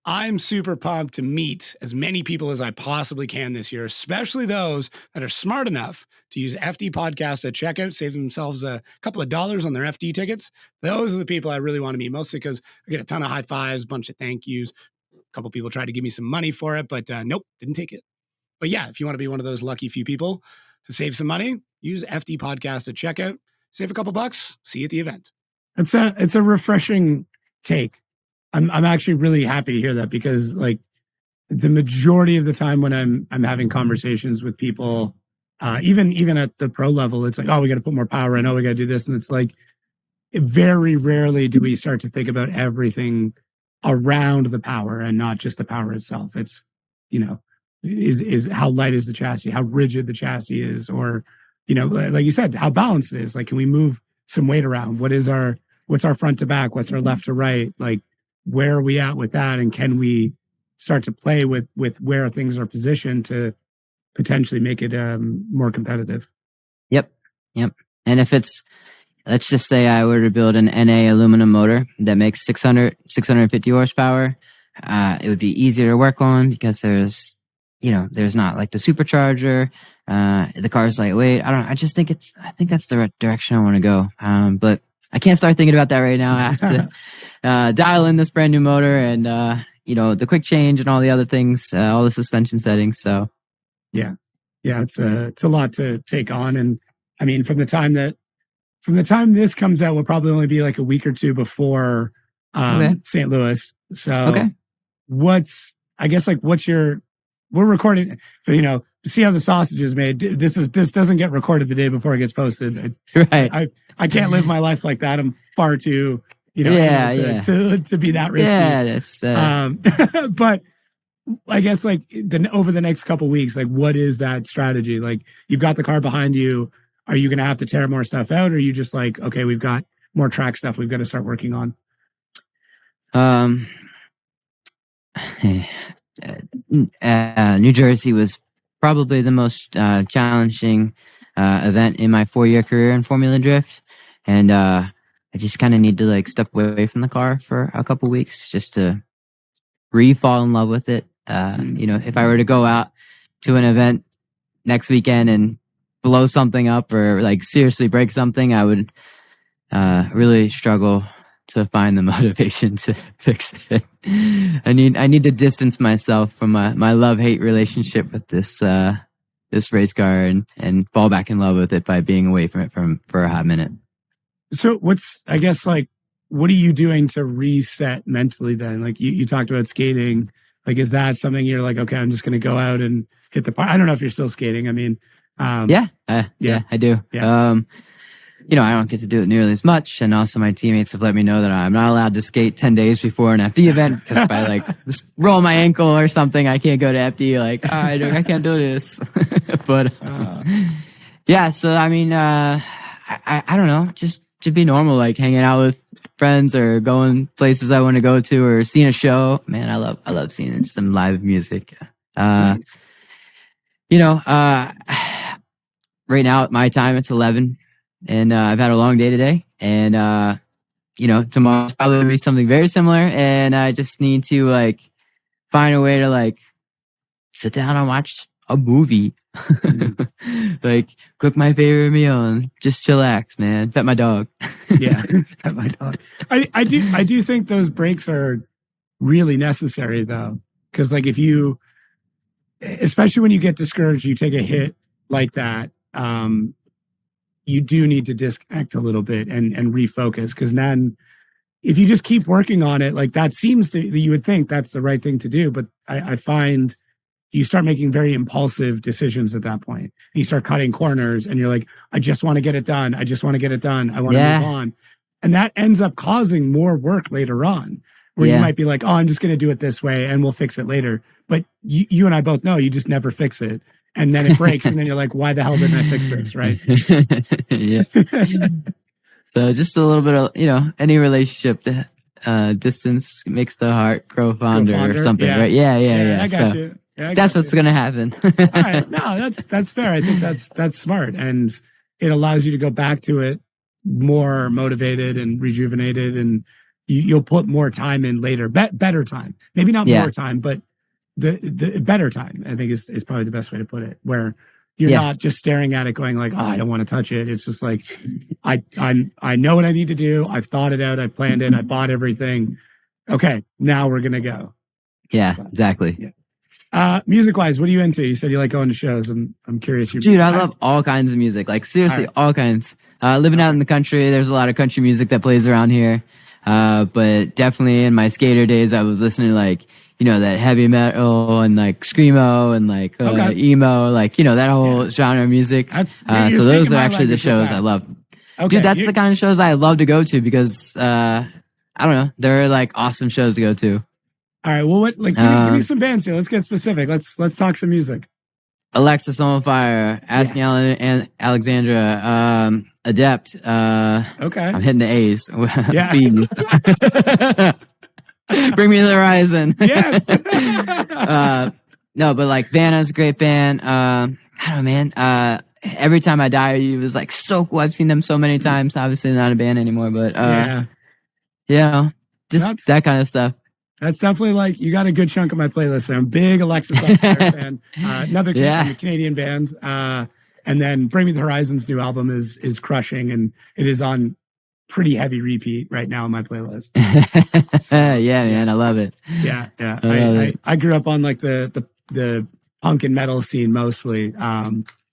I'm super pumped to meet as many people as I possibly can this year, especially those that are smart enough to use FD Podcast at checkout, save themselves a couple of dollars on their FD tickets. Those are the people I really want to meet, mostly because I get a ton of high fives, bunch of thank yous. A couple people tried to give me some money for it, but nope, didn't take it. But yeah, if you want to be one of those lucky few people to save some money, use FD Podcast at checkout, save a couple bucks, see you at the event. It's a refreshing take. I'm actually really happy to hear that because like the majority of the time when I'm having conversations with people, even at the pro level, it's like, oh, we got to put more power in. Oh, we got to do this. And it's like, very rarely do we start to think about everything around the power and not just the power itself. It's, is how light is the chassis, how rigid the chassis is, or, like you said, how balanced it is. Like, can we move some weight around? What's our front to back? What's our left to right? Like, where are we at with that? And can we start to play with where things are positioned to potentially make it more competitive? Yep. And if let's just say I were to build an NA aluminum motor that makes 650 horsepower, it would be easier to work on because there's not like the supercharger. The car's lightweight. I think that's the right direction I want to go. But I can't start thinking about that right now. I have to dial in this brand new motor and, the quick change and all the other things, all the suspension settings. So yeah, it's a lot to take on. And I mean, from the time this comes out, will probably only be like a week or two before St. Louis. So what's we're recording for, to see how the sausage is made. This doesn't get recorded the day before it gets posted. Right. I can't live my life like that. I'm far too, to be that risky. Yeah, that's, but I guess like over the next couple of weeks, like what is that strategy? Like you've got the car behind you. Are you going to have to tear more stuff out? Or are you just like, okay, we've got more track stuff we've got to start working on? New Jersey was probably the most challenging event in my 4-year career in Formula Drift. And I just kind of need to like step away from the car for a couple weeks just to fall in love with it. If I were to go out to an event next weekend and blow something up or like seriously break something, I would really struggle to find the motivation to fix it. I need to distance myself from my love-hate relationship with this race car and fall back in love with it by being away from it for a hot minute. So I guess like, what are you doing to reset mentally then? Like you talked about skating. Like, is that something you're like, okay, I'm just going to go out and hit the park? I don't know if you're still skating. I mean, yeah, I do. Yeah. I don't get to do it nearly as much. And also my teammates have let me know that I'm not allowed to skate 10 days before an FD event. Because if I like just roll my ankle or something, I can't go to FD. Like, I can't do this. But yeah, so I mean, I don't know, just to be normal, like hanging out with friends or going places I want to go to or seeing a show. Man, I love seeing some live music. Nice. Right now at my time, it's 11 and I've had a long day today and, tomorrow's probably gonna be something very similar. And I just need to like find a way to like sit down and watch a movie, like cook my favorite meal and just chillax, man. Pet my dog. Yeah, pet my dog. I do think those breaks are really necessary though, because like especially when you get discouraged, you take a hit like that. You do need to disconnect a little bit and refocus, because then if you just keep working on it, like that you would think that's the right thing to do, but I find you start making very impulsive decisions at that point. You start cutting corners and you're like, I just want to get it done. I just want to get it done. I want to move on. And that ends up causing more work later on, where you might be like, oh, I'm just going to do it this way and we'll fix it later. But you and I both know you just never fix it. And then it breaks. And then you're like, why the hell didn't I fix this? Right. Yeah. So just a little bit of, any relationship, distance makes the heart grow fonder or something, right? Yeah. I got you. Yeah, that's what's going to happen. All right. No, that's fair. I think that's smart. And it allows you to go back to it more motivated and rejuvenated, and you'll put more time in later, better time, maybe not more time, but the better time, I think is probably the best way to put it, where you're not just staring at it going like, oh, I don't want to touch it. It's just like, I know what I need to do. I've thought it out. I planned it. I bought everything. Okay. Now we're going to go. Yeah, exactly. Yeah. Music wise, what are you into? You said you like going to shows. I'm curious. Dude, I love all kinds of music. Like seriously, all kinds. Living out in the country, there's a lot of country music that plays around here. But definitely in my skater days, I was listening to like, that heavy metal and like screamo and like emo, like, that whole genre of music. So those are actually the shows I love. Okay, dude, that's the kind of shows I love to go to because, I don't know, they're like awesome shows to go to. All right. Well, give me some bands here. Let's get specific. Let's talk some music. Alexis on Fire, Asking and Alexandra, Adept. Okay. I'm hitting the A's. Yeah. Bring Me to the Horizon. Yes. No, but like Vanna's a great band. I don't know, man. Every Time I Die, it was like so cool. I've seen them so many times. Obviously, not a band anymore, but just that kind of stuff. That's definitely like, you got a good chunk of my playlist. I'm a big Alexis on Fire fan. Another Canadian band. And then Bring Me the Horizon's new album is crushing, and it is on pretty heavy repeat right now on my playlist. Man, I love it. Yeah. I grew up on like the punk and metal scene mostly.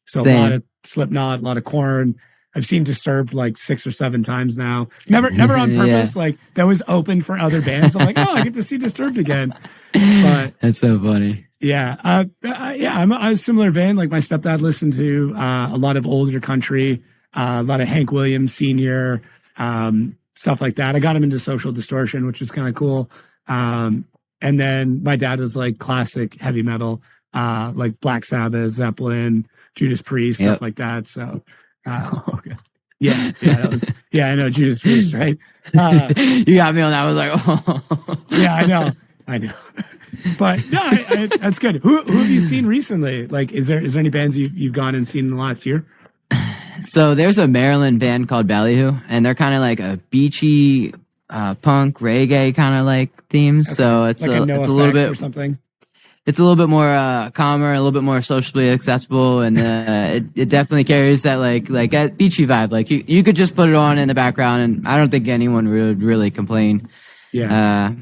So Same. A lot of Slipknot, a lot of Korn. I've seen Disturbed like 6 or 7 times now. Never on purpose. Like that was open for other bands. I'm like, oh, I get to see Disturbed again. But that's so funny. Yeah. I'm a similar vein. Like my stepdad listened to a lot of older country, a lot of Hank Williams Sr., stuff like that. I got him into Social Distortion, which was kind of cool. And then my dad was like classic heavy metal, like Black Sabbath, Zeppelin, Judas Priest, stuff like that. So, that was, I know Judas Priest, right? You got me on that. I was like, oh. Yeah, I know. But no, that's good. Who have you seen recently? Like, is there any bands you've gone and seen in the last year? So there's a Maryland band called Ballyhoo, and they're kind of like a beachy, punk reggae kind of like theme. Okay. So it's like a little bit or something. it's a little bit more calmer, a little bit more socially accessible, and it definitely carries that like a beachy vibe. Like you could just put it on in the background, and I don't think anyone would really complain. Yeah.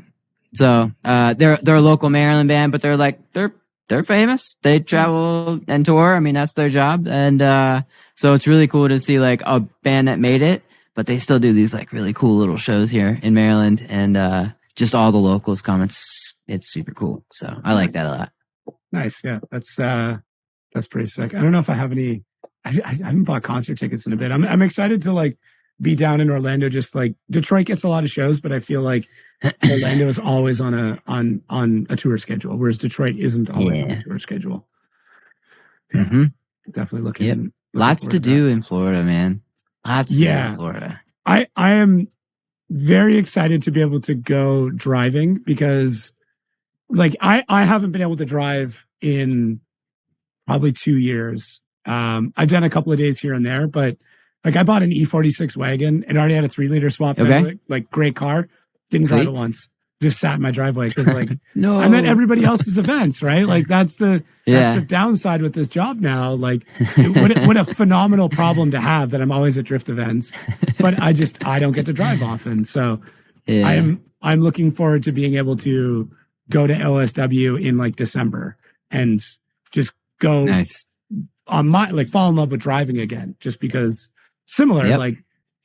So they're a local Maryland band, but they're famous. They travel and tour. I mean, that's their job, and so it's really cool to see like a band that made it, but they still do these like really cool little shows here in Maryland, and just all the locals come. It's super cool. So I like that a lot. Nice. Yeah. That's pretty sick. I don't know if I have any, I haven't bought concert tickets in a bit. I'm excited to like be down in Orlando. Just like Detroit gets a lot of shows, but I feel like Orlando is always on a tour schedule, whereas Detroit isn't always on a tour schedule. Yeah. Mm-hmm. Definitely looking. Yep. Lots to do in Florida, man. Lots to do in Florida. I am very excited to be able to go driving because like I haven't been able to drive in probably 2 years. I've done a couple of days here and there, but like I bought an E46 wagon and already had a 3-liter swap. Okay. Like great car. Didn't drive it once. Just sat in my driveway because like no, I'm at everybody else's events, right? Like that's the downside with this job now. Like what a phenomenal problem to have that I'm always at drift events, but I don't get to drive often. So I'm looking forward to being able to go to OSW in like December and just go on fall in love with driving again, just because similar, like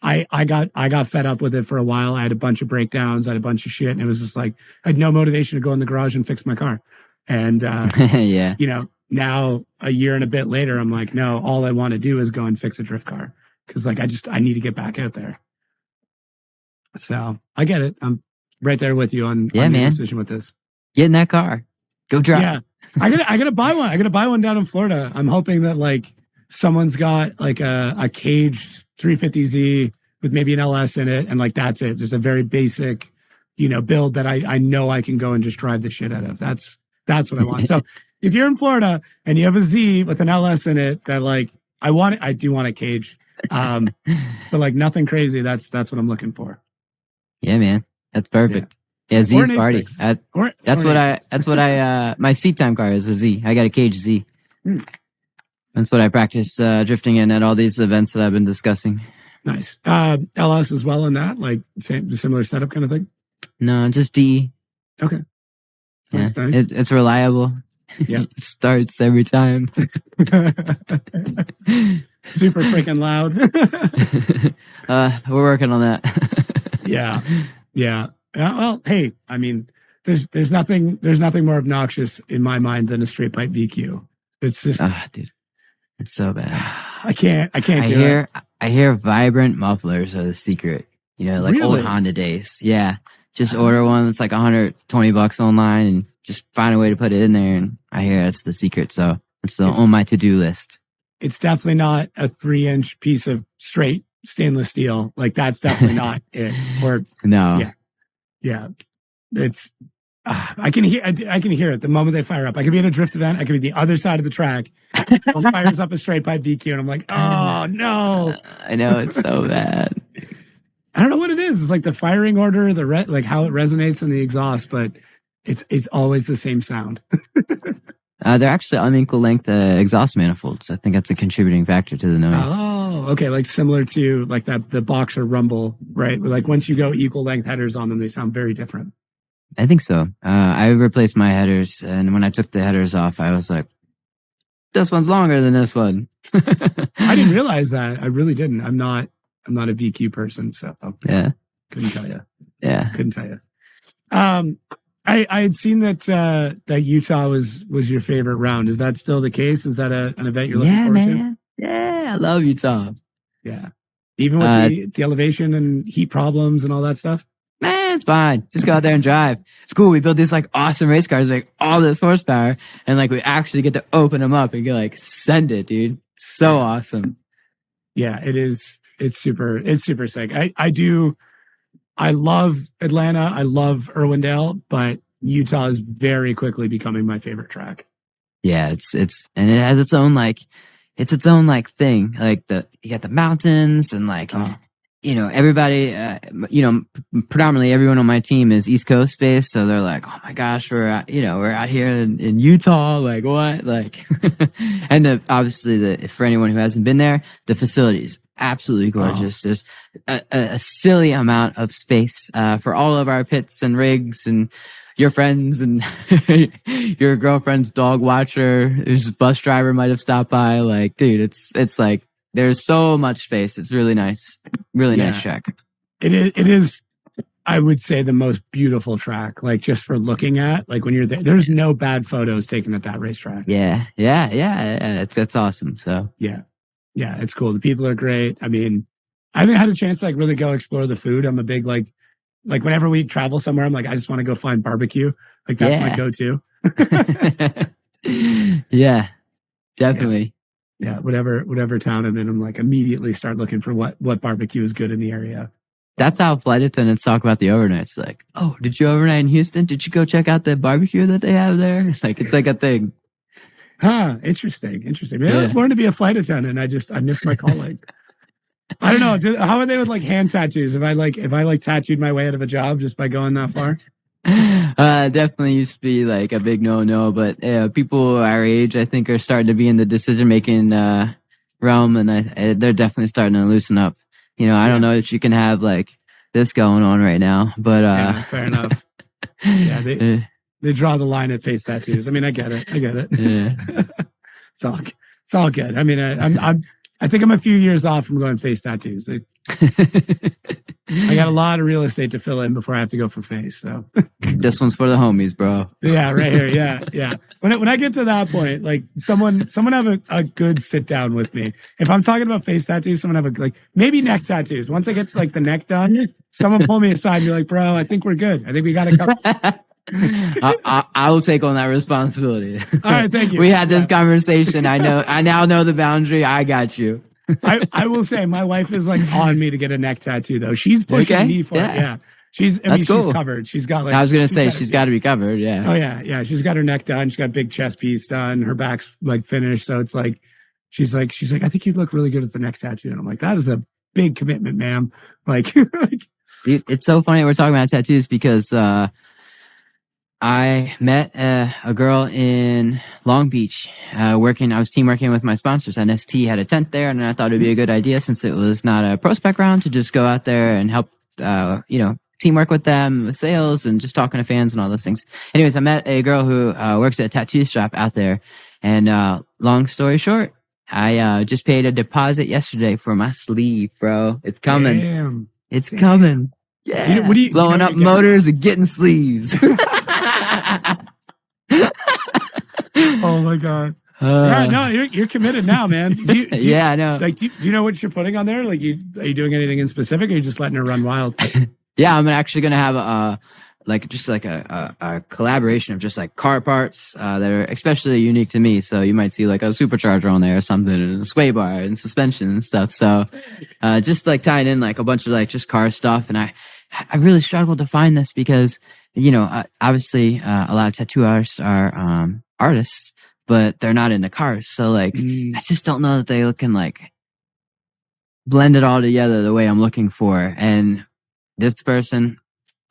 I got fed up with it for a while. I had a bunch of breakdowns, I had a bunch of shit, and it was just like I had no motivation to go in the garage and fix my car. And you know, now a year and a bit later, I'm like, no, all I want to do is go and fix a drift car because like I need to get back out there. So I get it. I'm right there with you on the decision with this. Get in that car, go drive. Yeah, I gotta buy one. I gotta buy one down in Florida. I'm hoping that like someone's got like a caged 350Z with maybe an LS in it, and like that's it. Just a very basic, build that I know I can go and just drive the shit out of. That's what I want. So if you're in Florida and you have a Z with an LS in it, that like I do want a cage, but like nothing crazy. That's what I'm looking for. Yeah, man, that's perfect. Yeah, Z's party. That's what I my seat time car is a Z. I got a cage Z. That's what I practice drifting in at all these events that I've been discussing. Nice. LS as well in that, like similar setup kind of thing? No, just D. Okay. That's nice. It's reliable. Yeah. It starts every time. Super freaking loud. We're working on that. Yeah. Well, hey, I mean, there's nothing more obnoxious in my mind than a straight pipe VQ. It's just, dude, it's so bad. I can't do it. I hear vibrant mufflers are the secret. Like really? old Honda days. Yeah, just order one that's like $120 online and just find a way to put it in there. And I hear that's the secret. So it's on my to-do list. It's definitely not a 3-inch piece of straight stainless steel. Like that's definitely not it. Or no. Yeah. It's, I can hear it the moment they fire up. I could be at a drift event. I could be the other side of the track. Fires up a straight pipe VQ, and I'm like, oh no! I know, it's so bad. I don't know what it is. It's like the firing order, like how it resonates in the exhaust, but it's always the same sound. They're actually unequal length exhaust manifolds. I think that's a contributing factor to the noise. Oh, okay. Like similar to like the boxer rumble, right? Like once you go equal length headers on them, they sound very different. I think so. I replaced my headers, and when I took the headers off, I was like, this one's longer than this one. I didn't realize that. I really didn't. I'm not a VQ person, so yeah. Couldn't tell you. Yeah. Couldn't tell you. I had seen that Utah was your favorite round. Is that still the case? Is that an event you're looking forward to? Yeah, I love Utah. Yeah. Even with the elevation and heat problems and all that stuff? Man, it's fine. Just go out there and drive. It's cool. We built these like awesome race cars, like all this horsepower, and like we actually get to open them up and go like send it, dude. So awesome. Yeah, it is. It's super sick. I love Atlanta. I love Irwindale, but Utah is very quickly becoming my favorite track. Yeah, it's and it has its own like thing. Like you got the mountains and like everybody, predominantly everyone on my team is East Coast based. So they're like, oh my gosh, we're out here in Utah. Like what? Like, and obviously for anyone who hasn't been there, the facility is absolutely gorgeous. There's a silly amount of space, for all of our pits and rigs and your friends and your girlfriend's dog watcher, whose bus driver might have stopped by. Like, dude, it's like, there's so much space. It's really nice. Really nice track. It is, I would say, the most beautiful track, like just for looking at, like when you're there, there's no bad photos taken at that racetrack. Yeah. It's awesome. So yeah, it's cool. The people are great. I mean, I haven't had a chance to like really go explore the food. I'm a big, like whenever we travel somewhere, I'm like, I just want to go find barbecue. Like that's my go-to. Yeah, definitely. Yeah, whatever town I'm in, I'm like immediately start looking for what barbecue is good in the area. That's how flight attendants talk about the overnights. Like, oh, did you overnight in Houston? Did you go check out the barbecue that they have there? It's like a thing. Huh? Interesting. Maybe I was born to be a flight attendant. I missed my calling. I don't know. How are they with like hand tattoos? If I tattooed my way out of a job just by going that far? Definitely used to be like a big no, but people our age, I think, are starting to be in the decision making realm, and they're definitely starting to loosen up. I don't know if you can have like this going on right now, but fair enough. Yeah, they draw the line at face tattoos. I mean, I get it. Yeah. It's all good. I mean, I think I'm a few years off from going face tattoos. I got a lot of real estate to fill in before I have to go for face. So this one's for the homies, bro. Yeah, right here. Yeah. When I get to that point, like someone have a good sit down with me. If I'm talking about face tattoos, someone have maybe neck tattoos. Once I get to like the neck done, someone pull me aside and be like, bro, I think we're good. I think we got to cover. I will take on that responsibility. All right, thank you. We had this conversation. I now know the boundary. I got you. I will say my wife is like on me to get a neck tattoo though. She's pushing me for it. Yeah. She's covered. She's got like, I was going to say, she's got to be covered. Yeah. Oh yeah. Yeah. She's got her neck done. She's got a big chest piece done. Her back's like finished. So it's like, she's like, I think you'd look really good with the neck tattoo. And I'm like, that is a big commitment, ma'am. Like, dude, it's so funny we're talking about tattoos because, I met a girl in Long Beach, I was team working with my sponsors. NST had a tent there, and I thought it'd be a good idea since it was not a pro spec round to just go out there and help, teamwork with them, with sales, and just talking to fans and all those things. Anyways, I met a girl who works at a tattoo shop out there, and long story short, I just paid a deposit yesterday for my sleeve, bro. It's coming. Damn. It's coming. Yeah. Blowing up motors and getting sleeves. Oh my god! Yeah, no, you're committed now, man. I know. Like, do you know what you're putting on there? Like, are you doing anything in specific, or are you just letting her run wild? Yeah, I'm actually gonna have a collaboration of just like car parts that are especially unique to me. So you might see like a supercharger on there or something, and a sway bar and suspension and stuff. So just like tying in like a bunch of like just car stuff. And I really struggled to find this because obviously a lot of tattoo artists are artists, but they're not into cars. So like I just don't know that they can like blend it all together the way I'm looking for. And this person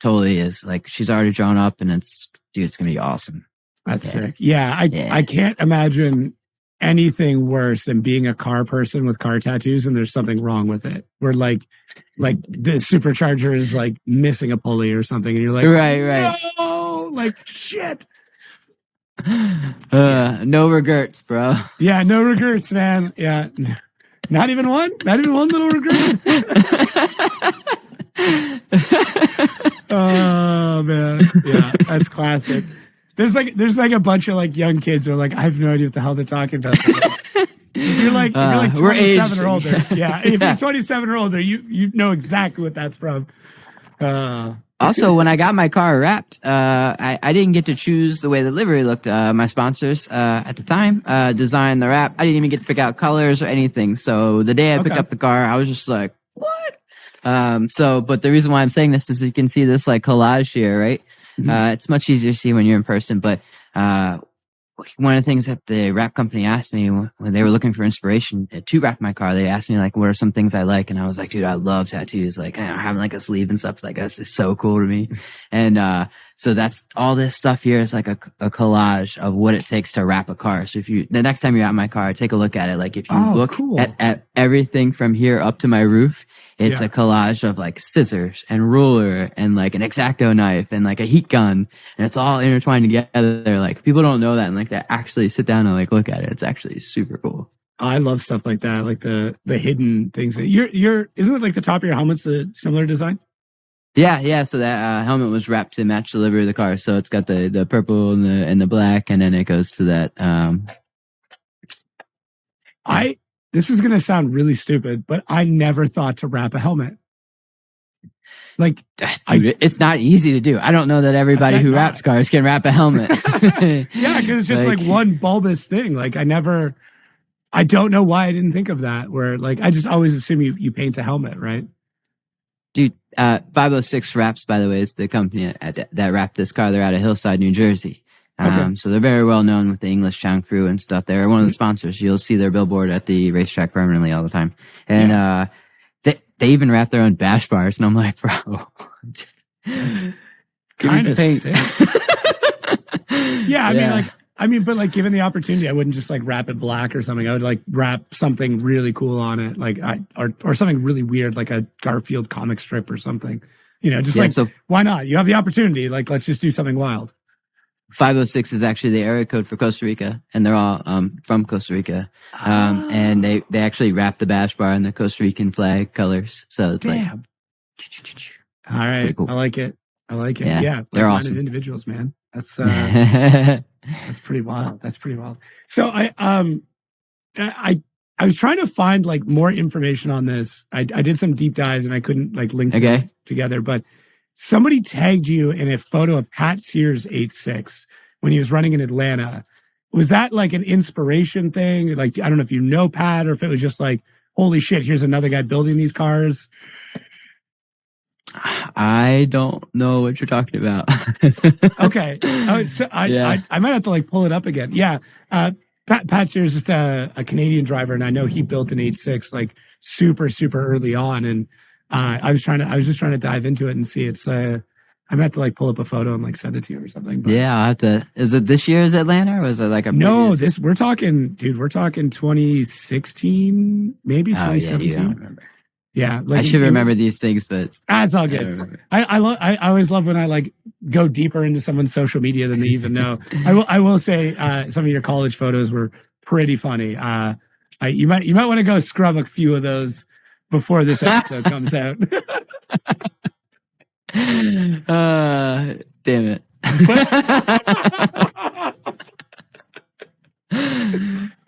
totally is. Like, she's already drawn up, and it's gonna be awesome. That's sick. Yeah, I can't imagine anything worse than being a car person with car tattoos and there's something wrong with it. Where like the supercharger is like missing a pulley or something, and you're like, right. No, like shit. No regrets, bro. Yeah, no regrets, man. Yeah. Not even one little regret. Oh man. Yeah, that's classic. There's like a bunch of like young kids who are like, I have no idea what the hell they're talking about. If you're like 27 or older. Yeah. If you're 27 or older, you know exactly what that's from. Also, when I got my car wrapped, I didn't get to choose the way the livery looked. My sponsors at the time designed the wrap. I didn't even get to pick out colors or anything. So the day I picked up the car, I was just like, what? But the reason why I'm saying this is you can see this like collage here, right? Mm-hmm. It's much easier to see when you're in person. But one of the things that the wrap company asked me when they were looking for inspiration to wrap my car, they asked me like, what are some things I like? And I was like, dude, I love tattoos. Like having like a sleeve and stuff. It's like, that's just so cool to me. And, so that's all this stuff here is like a collage of what it takes to wrap a car. So the next time you're at my car, take a look at it. Like if you look at everything from here up to my roof, it's a collage of like scissors and ruler and like an X-Acto knife and like a heat gun. And it's all intertwined together. Like people don't know that. And like they actually sit down and like look at it. It's actually super cool. I love stuff like that. Like the hidden things. Isn't it like the top of your helmet's a similar design? Yeah. So that helmet was wrapped to match the livery of the car. So it's got the purple and the black, and then it goes to that. This is gonna sound really stupid, but I never thought to wrap a helmet. Like, dude, it's not easy to do. I don't know that everybody who wraps cars can wrap a helmet. Yeah, because it's just like one bulbous thing. Like I don't know why I didn't think of that. Where like I just always assume you paint a helmet, right? Dude, 506 Wraps, by the way, is the company that wrapped this car. They're out of Hillside, New Jersey. So they're very well known with the English Town crew and stuff. They're one of the sponsors. You'll see their billboard at the racetrack permanently all the time. And they even wrap their own bash bars. And I'm like, bro, Kind of paint. sick. Yeah, I mean, but like given the opportunity, I wouldn't just like wrap it black or something. I would like wrap something really cool on it, like or something really weird, like a Garfield comic strip or something. You know, just so why not? You have the opportunity. Like, let's just do something wild. 506 is actually the area code for Costa Rica, and they're all from Costa Rica. And they actually wrap the bash bar in the Costa Rican flag colors. So it's like, all right, cool. I like it. Yeah, they're awesome individuals, man. That's that's pretty wild. So I was trying to find like more information on this. I did some deep dive and I couldn't like link them together, but somebody tagged you in a photo of Pat Sears 86 when he was running in Atlanta. Was that like an inspiration thing? Like, I don't know if you know Pat or if it was just like, holy shit, here's another guy building these cars. I don't know what you're talking about. Okay. So I might have to like pull it up again. Yeah. Pat Sears is just a Canadian driver, and I know he built an 86 like super, super early on. And I was just trying to dive into it and see. It's I might have to like pull up a photo and like send it to you or something. But yeah, I'll have to. Is it this year's Atlanta or was it like a previous? We're talking 2016, maybe 2017. Yeah, I don't remember. Yeah, like I should remember these things, but it's all good. I always love when I like go deeper into someone's social media than they even know. I will say some of your college photos were pretty funny. You might want to go scrub a few of those before this episode comes out. Damn it.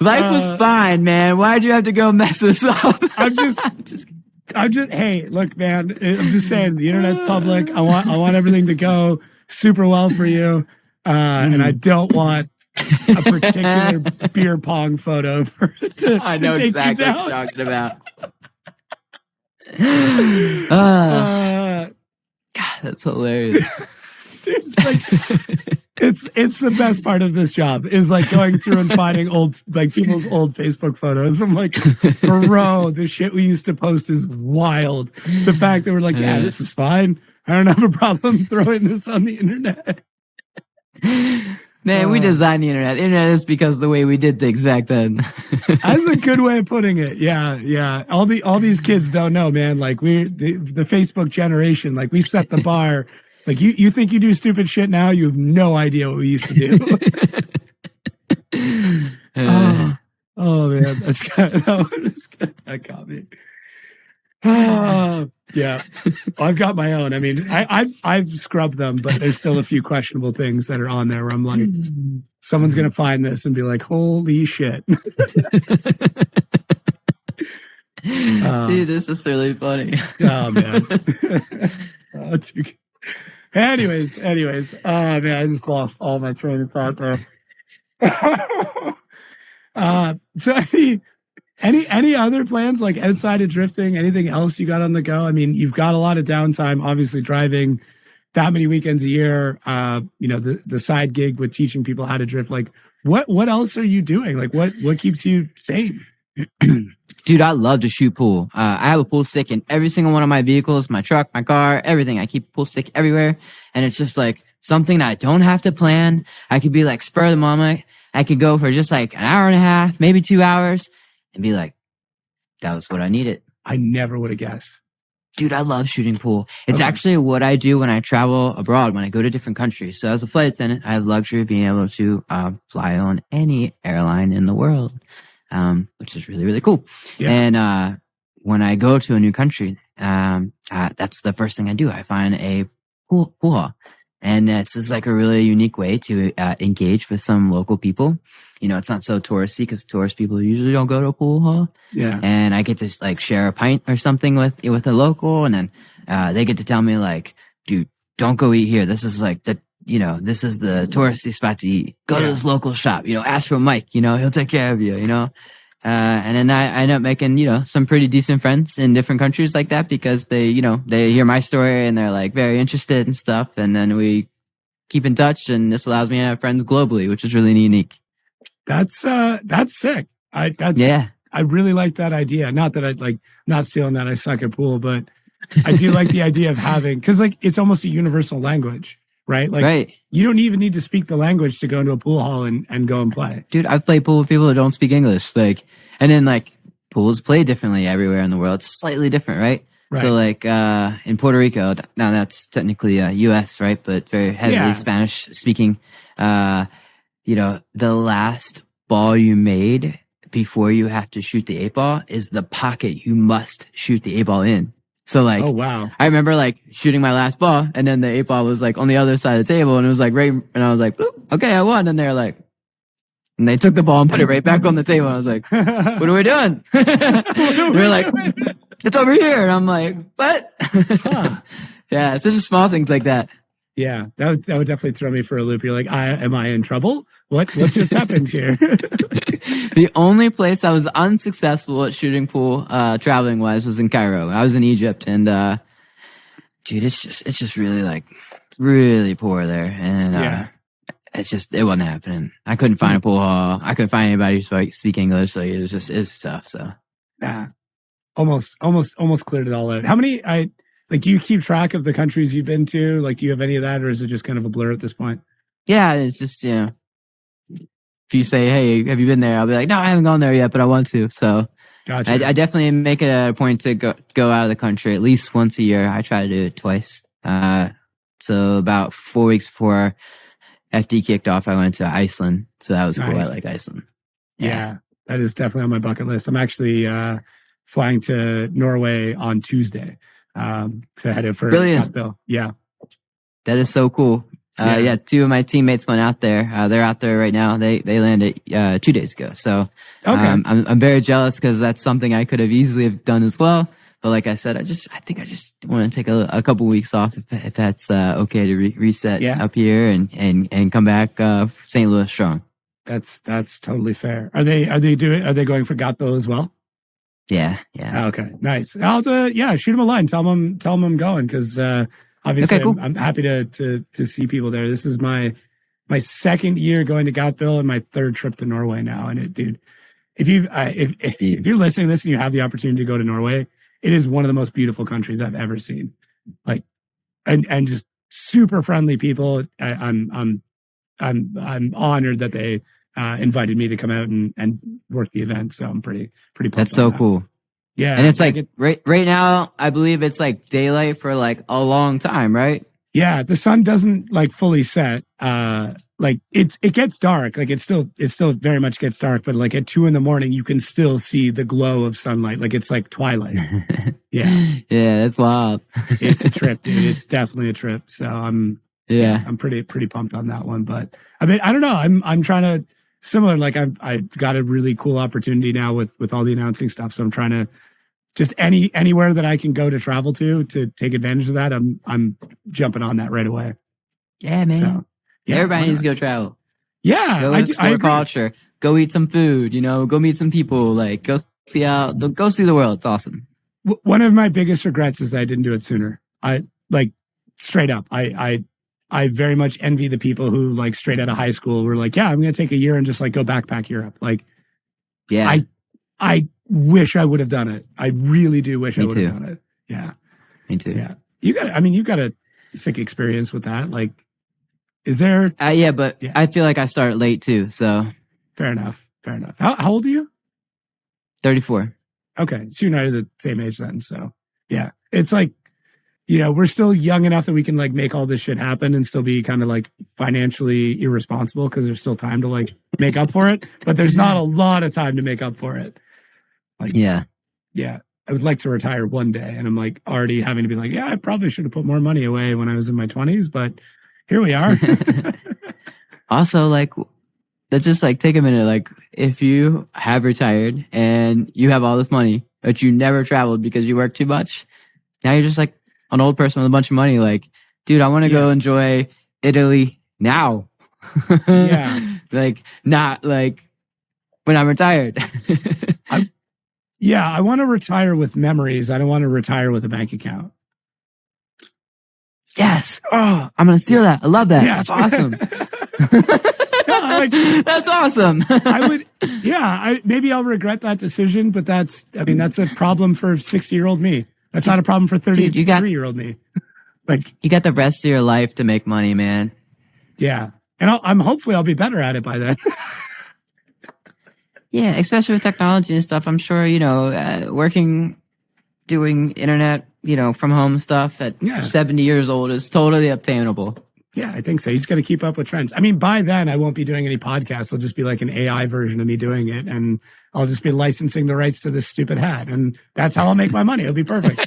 Life was fine, man. Why'd you have to go mess this up? I'm just, hey, look, man, I'm just saying the internet's public. I want everything to go super well for you. And I don't want a particular beer pong photo I know exactly what you're talking about. God, that's hilarious. It's like, it's the best part of this job is like going through and finding old, like people's old Facebook photos. I'm like, bro, the shit we used to post is wild. The fact that we're like, yeah, this is fine. I don't have a problem throwing this on the internet. Man, we designed the internet. The internet is because of the way we did things back then. That's a good way of putting it. Yeah. All these kids don't know, man. Like the Facebook generation, like we set the bar. Like you think you do stupid shit now? You have no idea what we used to do. Oh man, that got me. Yeah, I've got my own. I mean, I've scrubbed them, but there's still a few questionable things that are on there where I'm like, someone's gonna find this and be like, holy shit. Dude, this is really funny. Oh man. Too good. Anyways. Oh man, I just lost all my train of thought there. So any other plans like outside of drifting? Anything else you got on the go? I mean, you've got a lot of downtime, obviously driving that many weekends a year. The side gig with teaching people how to drift. Like, What else are you doing? Like what keeps you sane? Dude, I love to shoot pool. I have a pool stick in every single one of my vehicles, my truck, my car, everything. I keep a pool stick everywhere. And it's just like something that I don't have to plan. I could be like spur of the moment. I could go for just like an hour and a half, maybe 2 hours and be like, that was what I needed. I never would have guessed. Dude, I love shooting pool. It's actually what I do when I travel abroad, when I go to different countries. So as a flight attendant, I have the luxury of being able to fly on any airline in the world, which is really, really cool. Yeah. And when I go to a new country, that's the first thing I do. I find a pool hall. And this is like a really unique way to engage with some local people. You know, it's not so touristy because tourist people usually don't go to a pool hall. Yeah. And I get to like share a pint or something with a local. And then they get to tell me like, dude, don't go eat here. This is like this is the touristy spot to eat. Go to this local shop, ask for Mike, he'll take care of you, and then I end up making, some pretty decent friends in different countries like that because they hear my story and they're like very interested and stuff. And then we keep in touch and this allows me to have friends globally, which is really unique. That's sick. I really like that idea. Not that I'd not stealing that. I suck at pool, but I do like the idea of having, cause like it's almost a universal language, right? Like you don't even need to speak the language to go into a pool hall and go and play. Dude, I've played pool with people that don't speak English. And then pools play differently everywhere in the world. It's slightly different, right? So in Puerto Rico, now that's technically US, right? But very heavily Spanish speaking. The last ball you made before you have to shoot the 8-ball is the pocket you must shoot the 8-ball in. So oh wow! I remember shooting my last ball, and then the 8-ball was on the other side of the table, and it was right, and I was like, okay, I won, and they're like, and they took the ball and put it right back on the table. And I was like, what are we doing? We're like, it's over here, and I'm like, what? Yeah, it's just small things like that. Yeah, that would definitely throw me for a loop. You're like, am I in trouble? What just happened here? The only place I was unsuccessful at shooting pool, traveling wise, was in Cairo. I was in Egypt, and dude, it's just really really poor there, and it wasn't happening. I couldn't find a pool hall. I couldn't find anybody who speak English. It was tough. So yeah, almost cleared it all out. How many? Do you keep track of the countries you've been to? Do you have any of that, or is it just kind of a blur at this point? Yeah, it's just if you say, hey, have you been there? I'll be like, no, I haven't gone there yet, but I want to. So gotcha. I definitely make it a point to go out of the country at least once a year. I try to do it twice. So about 4 weeks before FD kicked off, I went to Iceland. So that was cool. I like Iceland. Yeah, that is definitely on my bucket list. I'm actually flying to Norway on Tuesday to head in for Bill. Yeah. That is so cool. Two of my teammates went out there. They're out there right now. They landed 2 days ago. So I'm very jealous because that's something I could have easily have done as well. But like I said, I think I just want to take a couple weeks off if that's okay to reset up here and come back St. Louis strong. That's totally fair. Are they going for Gatbo as well? Yeah. Okay, nice. I'll shoot him a line. Tell him I'm going because obviously cool. I'm happy to see people there. This is my second year going to Gatbo and my third trip to Norway now. And dude, if you're listening to this and you have the opportunity to go to Norway, it is one of the most beautiful countries I've ever seen. And just super friendly people. I'm honored that they invited me to come out and work the event. So I'm pretty pumped. That's so cool. Yeah. And it's right now, I believe it's daylight for a long time, right? Yeah. The sun doesn't fully set. It gets dark. It still very much gets dark, but at 2 a.m, you can still see the glow of sunlight. It's like twilight. Yeah. Yeah. That's wild. It's a trip, dude. It's definitely a trip. So I'm pretty pumped on that one, but I don't know. I'm trying to similar. I've got a really cool opportunity now with all the announcing stuff. So I'm trying to just anywhere that I can go to travel to take advantage of that. I'm jumping on that right away. Yeah, man. So, everybody needs to go travel. Yeah. Go explore culture. Go eat some food, go meet some people, go see the world. It's awesome. One of my biggest regrets is that I didn't do it sooner. Straight up. I I very much envy the people who like straight out of high school were like, yeah, I'm going to take a year and just like go backpack Europe. Like, Yeah. I wish I would have done it. I really do wish I would have done it. Yeah. Me too. Yeah. You got a sick experience with that. Like, is there? Yeah, but I feel like I started late too. So Fair enough. How old are you? 34. Okay. So you and I are the same age then. So yeah, it's like, we're still young enough that we can like make all this shit happen and still be kind of like financially irresponsible because there's still time to like make up for it. But there's not a lot of time to make up for it. Like, yeah. I would like to retire one day, and I'm like already having to be like, yeah, I probably should have put more money away when I was in my 20s, but here we are. Also, like, let's just like take a minute. Like, if you have retired and you have all this money, but you never traveled because you work too much, now you're just like an old person with a bunch of money. Like, dude, I want to go enjoy Italy now. Yeah. Like, not like when I'm retired. I want to retire with memories. I don't want to retire with a bank account. Yes. Oh, I'm going to steal that. I love that. Yeah. That's awesome. That's awesome. Maybe I'll regret that decision, but that's a problem for 60-year-old me. That's not a problem for 33-year-old me. Like, you got the rest of your life to make money, man. Yeah. And hopefully I'll be better at it by then. Yeah, especially with technology and stuff. I'm sure, doing internet, from home stuff at 70 years old is totally obtainable. Yeah, I think so. You just got to keep up with trends. I mean, by then I won't be doing any podcasts. It'll just be like an AI version of me doing it. And I'll just be licensing the rights to this stupid hat. And that's how I'll make my money. It'll be perfect.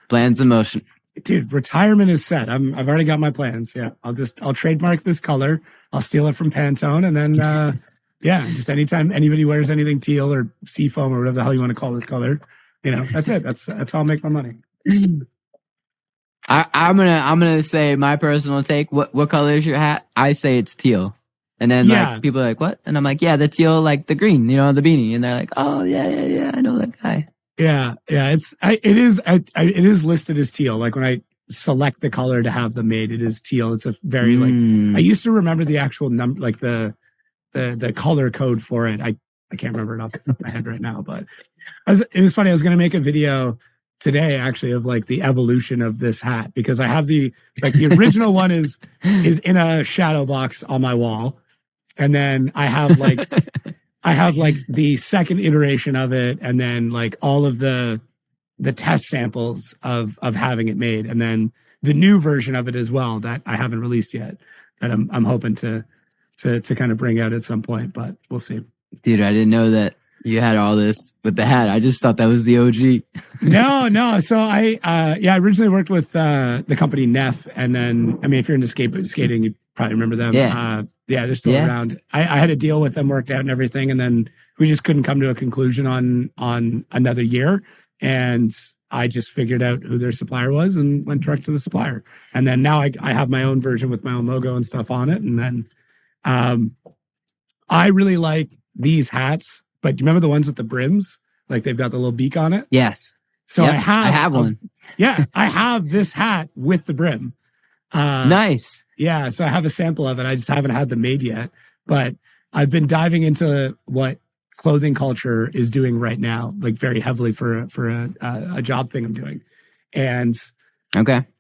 Plans in motion. Dude, retirement is set. I've already got my plans. Yeah. I'll trademark this color. I'll steal it from Pantone. And then, just anytime anybody wears anything teal or seafoam or whatever the hell you want to call this color, that's it. That's how I'll make my money. I'm gonna say my personal take. What color is your hat? I say it's teal. And then like people are like, what? And I'm like, yeah, the teal, like the green, the beanie. And they're like, oh yeah, I know that guy. Yeah. It is listed as teal. Like when I select the color to have them made, it is teal. It's a very I used to remember the actual number, like the color code for it. I can't remember it off the top of my head right now, but it was funny. I was going to make a video today actually of like the evolution of this hat, because I have the original one is in a shadow box on my wall. And then I have like the second iteration of it. And then like all of the test samples of having it made. And then the new version of it as well that I haven't released yet, that I'm hoping to kind of bring out at some point, but we'll see. Dude, I didn't know that you had all this with the hat. I just thought that was the OG. No. So I originally worked with the company Neff, and then if you're into skating, you probably remember them. Yeah, they're still around. I had a deal with them, worked out and everything, and then we just couldn't come to a conclusion on another year, and I just figured out who their supplier was and went direct to the supplier. And then now I have my own version with my own logo and stuff on it, and then I really like these hats. But do you remember the ones with the brims? Like they've got the little beak on it? Yes. So I have one. I have this hat with the brim. Nice. Yeah. So I have a sample of it. I just haven't had them made yet. But I've been diving into what clothing culture is doing right now, like very heavily for a job thing I'm doing. And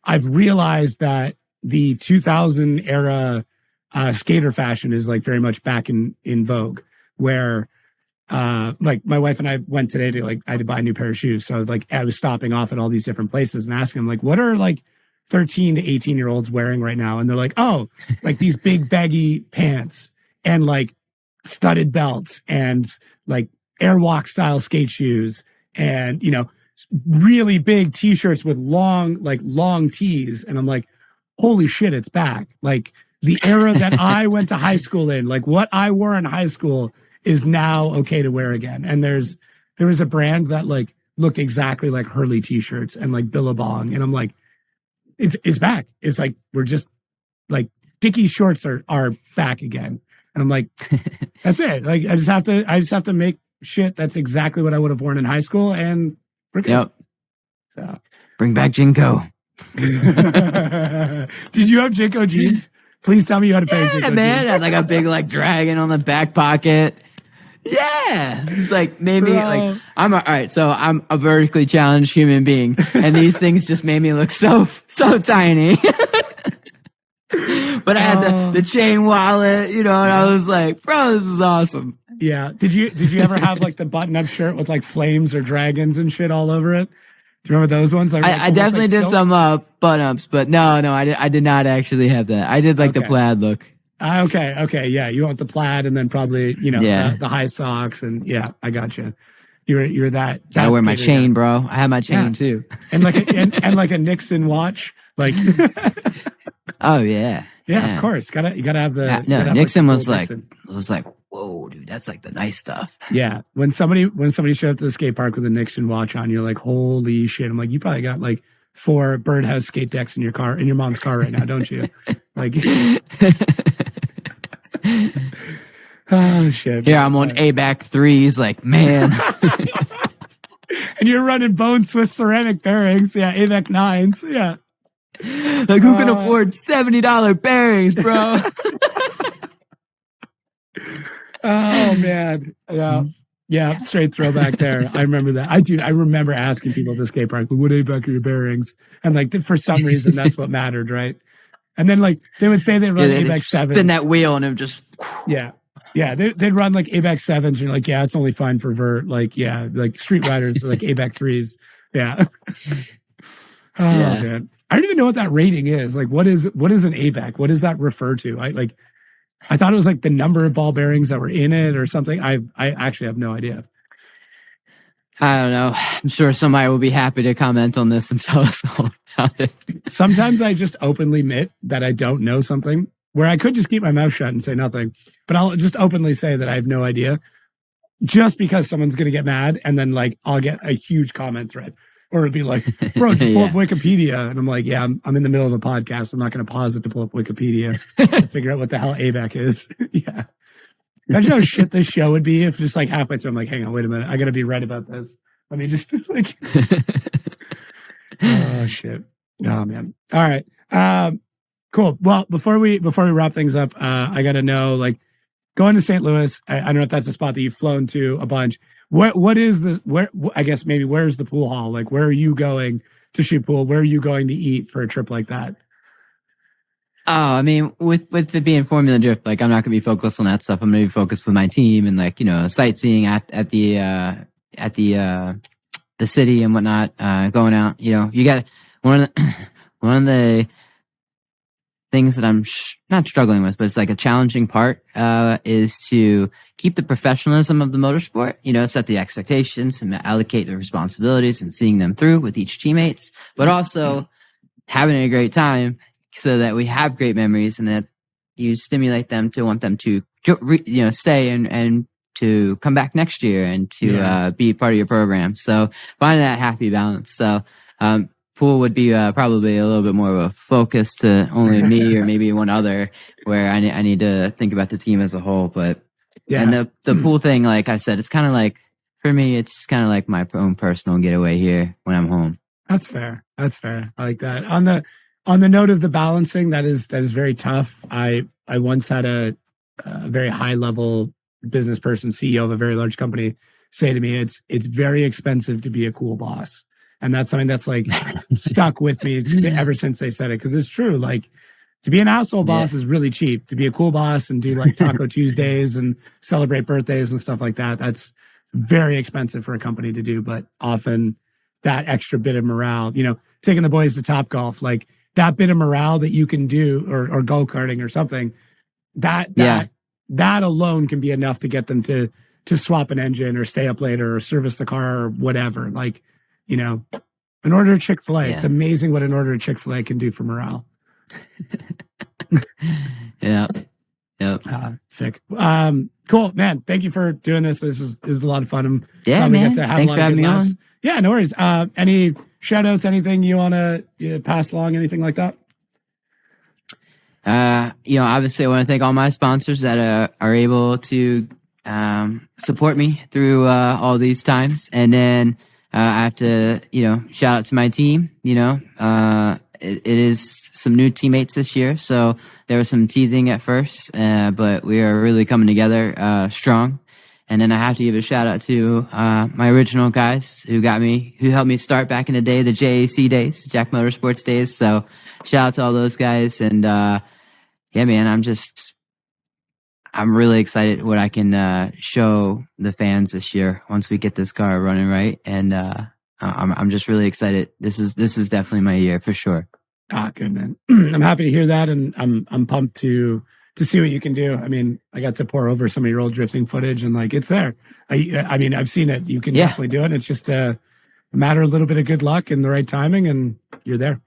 I've realized that the 2000 era skater fashion is like very much back in vogue, where like my wife and I went today to I had to buy a new pair of shoes. So like I was stopping off at all these different places and asking them like, what are like 13 to 18 year olds wearing right now? And they're like, oh, like these big baggy pants and like studded belts and like airwalk style skate shoes and, really big t-shirts with long tees. And I'm like, holy shit, it's back. Like the era that I went to high school in, like what I wore in high school is now okay to wear again. And there was a brand that like looked exactly like Hurley t-shirts and like Billabong. And I'm like, it's back. It's like, we're just like Dickie shorts are back again. And I'm like, that's it. Like, I just have to make shit that's exactly what I would have worn in high school, and we're good. Yep. So bring back Jinko. Did you have JAC jeans? Please tell me you had a pair of JAC Yeah, man. jeans. Had like a big like dragon on the back pocket. Yeah. It's like made me like all right, so I'm a vertically challenged human being, and these things just made me look so tiny. But I had the chain wallet, you know, and I was like, bro, this is awesome. Yeah. Did you ever have like the button-up shirt with like flames or dragons and shit all over it? Do you remember those ones? Like, I definitely did some button-ups, but no, I did not actually have that. I did like the plaid look. Okay, yeah. You want the plaid and then probably, you know, the high socks and yeah, I got you. You're that. Gotta wear my chain, bro. I have my chain too, and like and like a Nixon watch, like. Oh yeah. Of course. You gotta have the. No, Nixon was like, whoa, dude, that's like the nice stuff. Yeah, when somebody showed up to the skate park with a Nixon watch on, you're like, holy shit! I'm like, you probably got like 4 birdhouse skate decks in your car, in your mom's car right now, don't you? Like, oh shit! Yeah, I'm on ABAC 3s, like man. And you're running bone Swiss ceramic bearings, yeah, AVAC 9s, yeah. Like who can afford $70 bearings, bro? Oh man, yeah, straight throwback there. I remember that. I remember asking people at the skate park, "What ABAC are your bearings?" And like for some reason, that's what mattered, right? And then like they would say they run ABAC 7s. Spin that wheel and it would just yeah. They'd run like ABAC 7s. And you're like, yeah, it's only fine for vert. Like like street riders, like ABAC 3s. Yeah. Man. I don't even know what that rating is. Like, what is an ABAC? What does that refer to? I thought it was like the number of ball bearings that were in it or something. I actually have no idea. I don't know. I'm sure somebody will be happy to comment on this and tell us all about it. Sometimes I just openly admit that I don't know something where I could just keep my mouth shut and say nothing, but I'll just openly say that I have no idea just because someone's going to get mad. And then like, I'll get a huge comment thread. Or it'd be like, bro, just pull up Wikipedia. And I'm like, yeah, I'm in the middle of a podcast. I'm not going to pause it to pull up Wikipedia to figure out what the hell ABAC is. Yeah. Imagine how shit this show would be if just like halfway through, I'm like, hang on, wait a minute. I got to be right about this. Let me just like, oh shit. Oh man. All right. Cool. Well, before we wrap things up, I got to know, like, going to St. Louis, I don't know if that's a spot that you've flown to a bunch. What is this? I guess maybe where's the pool hall? Like, where are you going to shoot pool? Where are you going to eat for a trip like that? Oh, I mean, with it being Formula Drift, like I'm not gonna be focused on that stuff. I'm gonna be focused with my team and like, you know, sightseeing at the city and whatnot. Going out, you know, you got one of the things that I'm not struggling with, but it's like a challenging part is to keep the professionalism of the motorsport, you know, set the expectations and allocate the responsibilities and seeing them through with each teammates, but also having a great time so that we have great memories and that you stimulate them to want them to, you know, stay and to come back next year and to be part of your program. So finding that happy balance. So, pool would be probably a little bit more of a focus to only me or maybe one other where I need to think about the team as a whole. But yeah, and the pool thing, like I said, it's kind of like, for me, it's kind of like my own personal getaway here when I'm home. That's fair. I like that. On the note of the balancing, that is very tough. I once had a very high level business person, CEO of a very large company, say to me, it's very expensive to be a cool boss. And that's something that's like stuck with me ever since they said it. Cause it's true. Like, to be an asshole boss is really cheap. To be a cool boss and do like Taco Tuesdays and celebrate birthdays and stuff like that, that's very expensive for a company to do. But often that extra bit of morale, you know, taking the boys to Topgolf, like that bit of morale that you can do, or go-karting or something, that alone can be enough to get them to swap an engine or stay up later or service the car or whatever. Like, you know, an order of Chick-fil-A, it's amazing what an order of Chick-fil-A can do for morale. Yep. Sick. Cool, man. Thank you for doing this. This is a lot of fun. Man. Thanks for having me on. Yeah, no worries. Any shout outs, anything you want to pass along, anything like that? You know, obviously I want to thank all my sponsors that are able to support me through all these times. And then I have to, you know, shout out to my team, you know, it is some new teammates this year. So there was some teething at first, but we are really coming together strong. And then I have to give a shout out to my original guys who helped me start back in the day, the JAC days, JAC Motorsports days. So shout out to all those guys. And yeah, man, I'm really excited what I can show the fans this year once we get this car running right. And I'm just really excited. This is definitely my year for sure. Ah, good, man. I'm happy to hear that, and I'm pumped to see what you can do. I mean, I got to pour over some of your old drifting footage, and like it's there. I mean, I've seen it. You can definitely do it. It's just a matter of a little bit of good luck and the right timing, and you're there.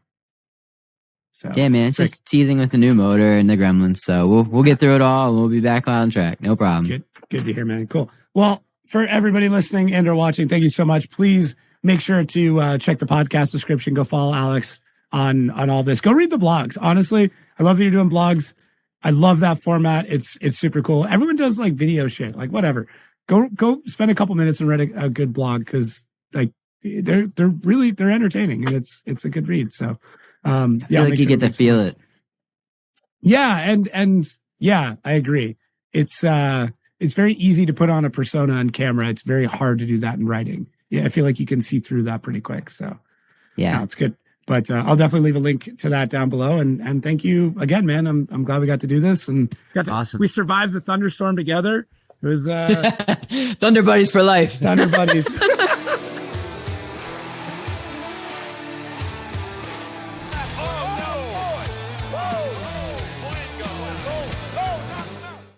So yeah, man, it's just teething with the new motor and the gremlins. So we'll get through it all, and we'll be back on track. No problem. Good to hear, man. Cool. Well, for everybody listening and or watching, thank you so much. Please make sure to check the podcast description. Go follow Alex on all this. Go read the blogs. Honestly, I love that you're doing blogs. I love that format. It's super cool. Everyone does like video shit, like whatever. Go spend a couple minutes and read a good blog, because like they're entertaining, and it's a good read. So I feel like you get to feel it. Yeah, and yeah, I agree. It's very easy to put on a persona on camera. It's very hard to do that in writing. Yeah, I feel like you can see through that pretty quick. So yeah, no, it's good. But I'll definitely leave a link to that down below. And thank you again, man. I'm glad we got to do this, and awesome. We survived the thunderstorm together. It was Thunder buddies for life. Thunder buddies.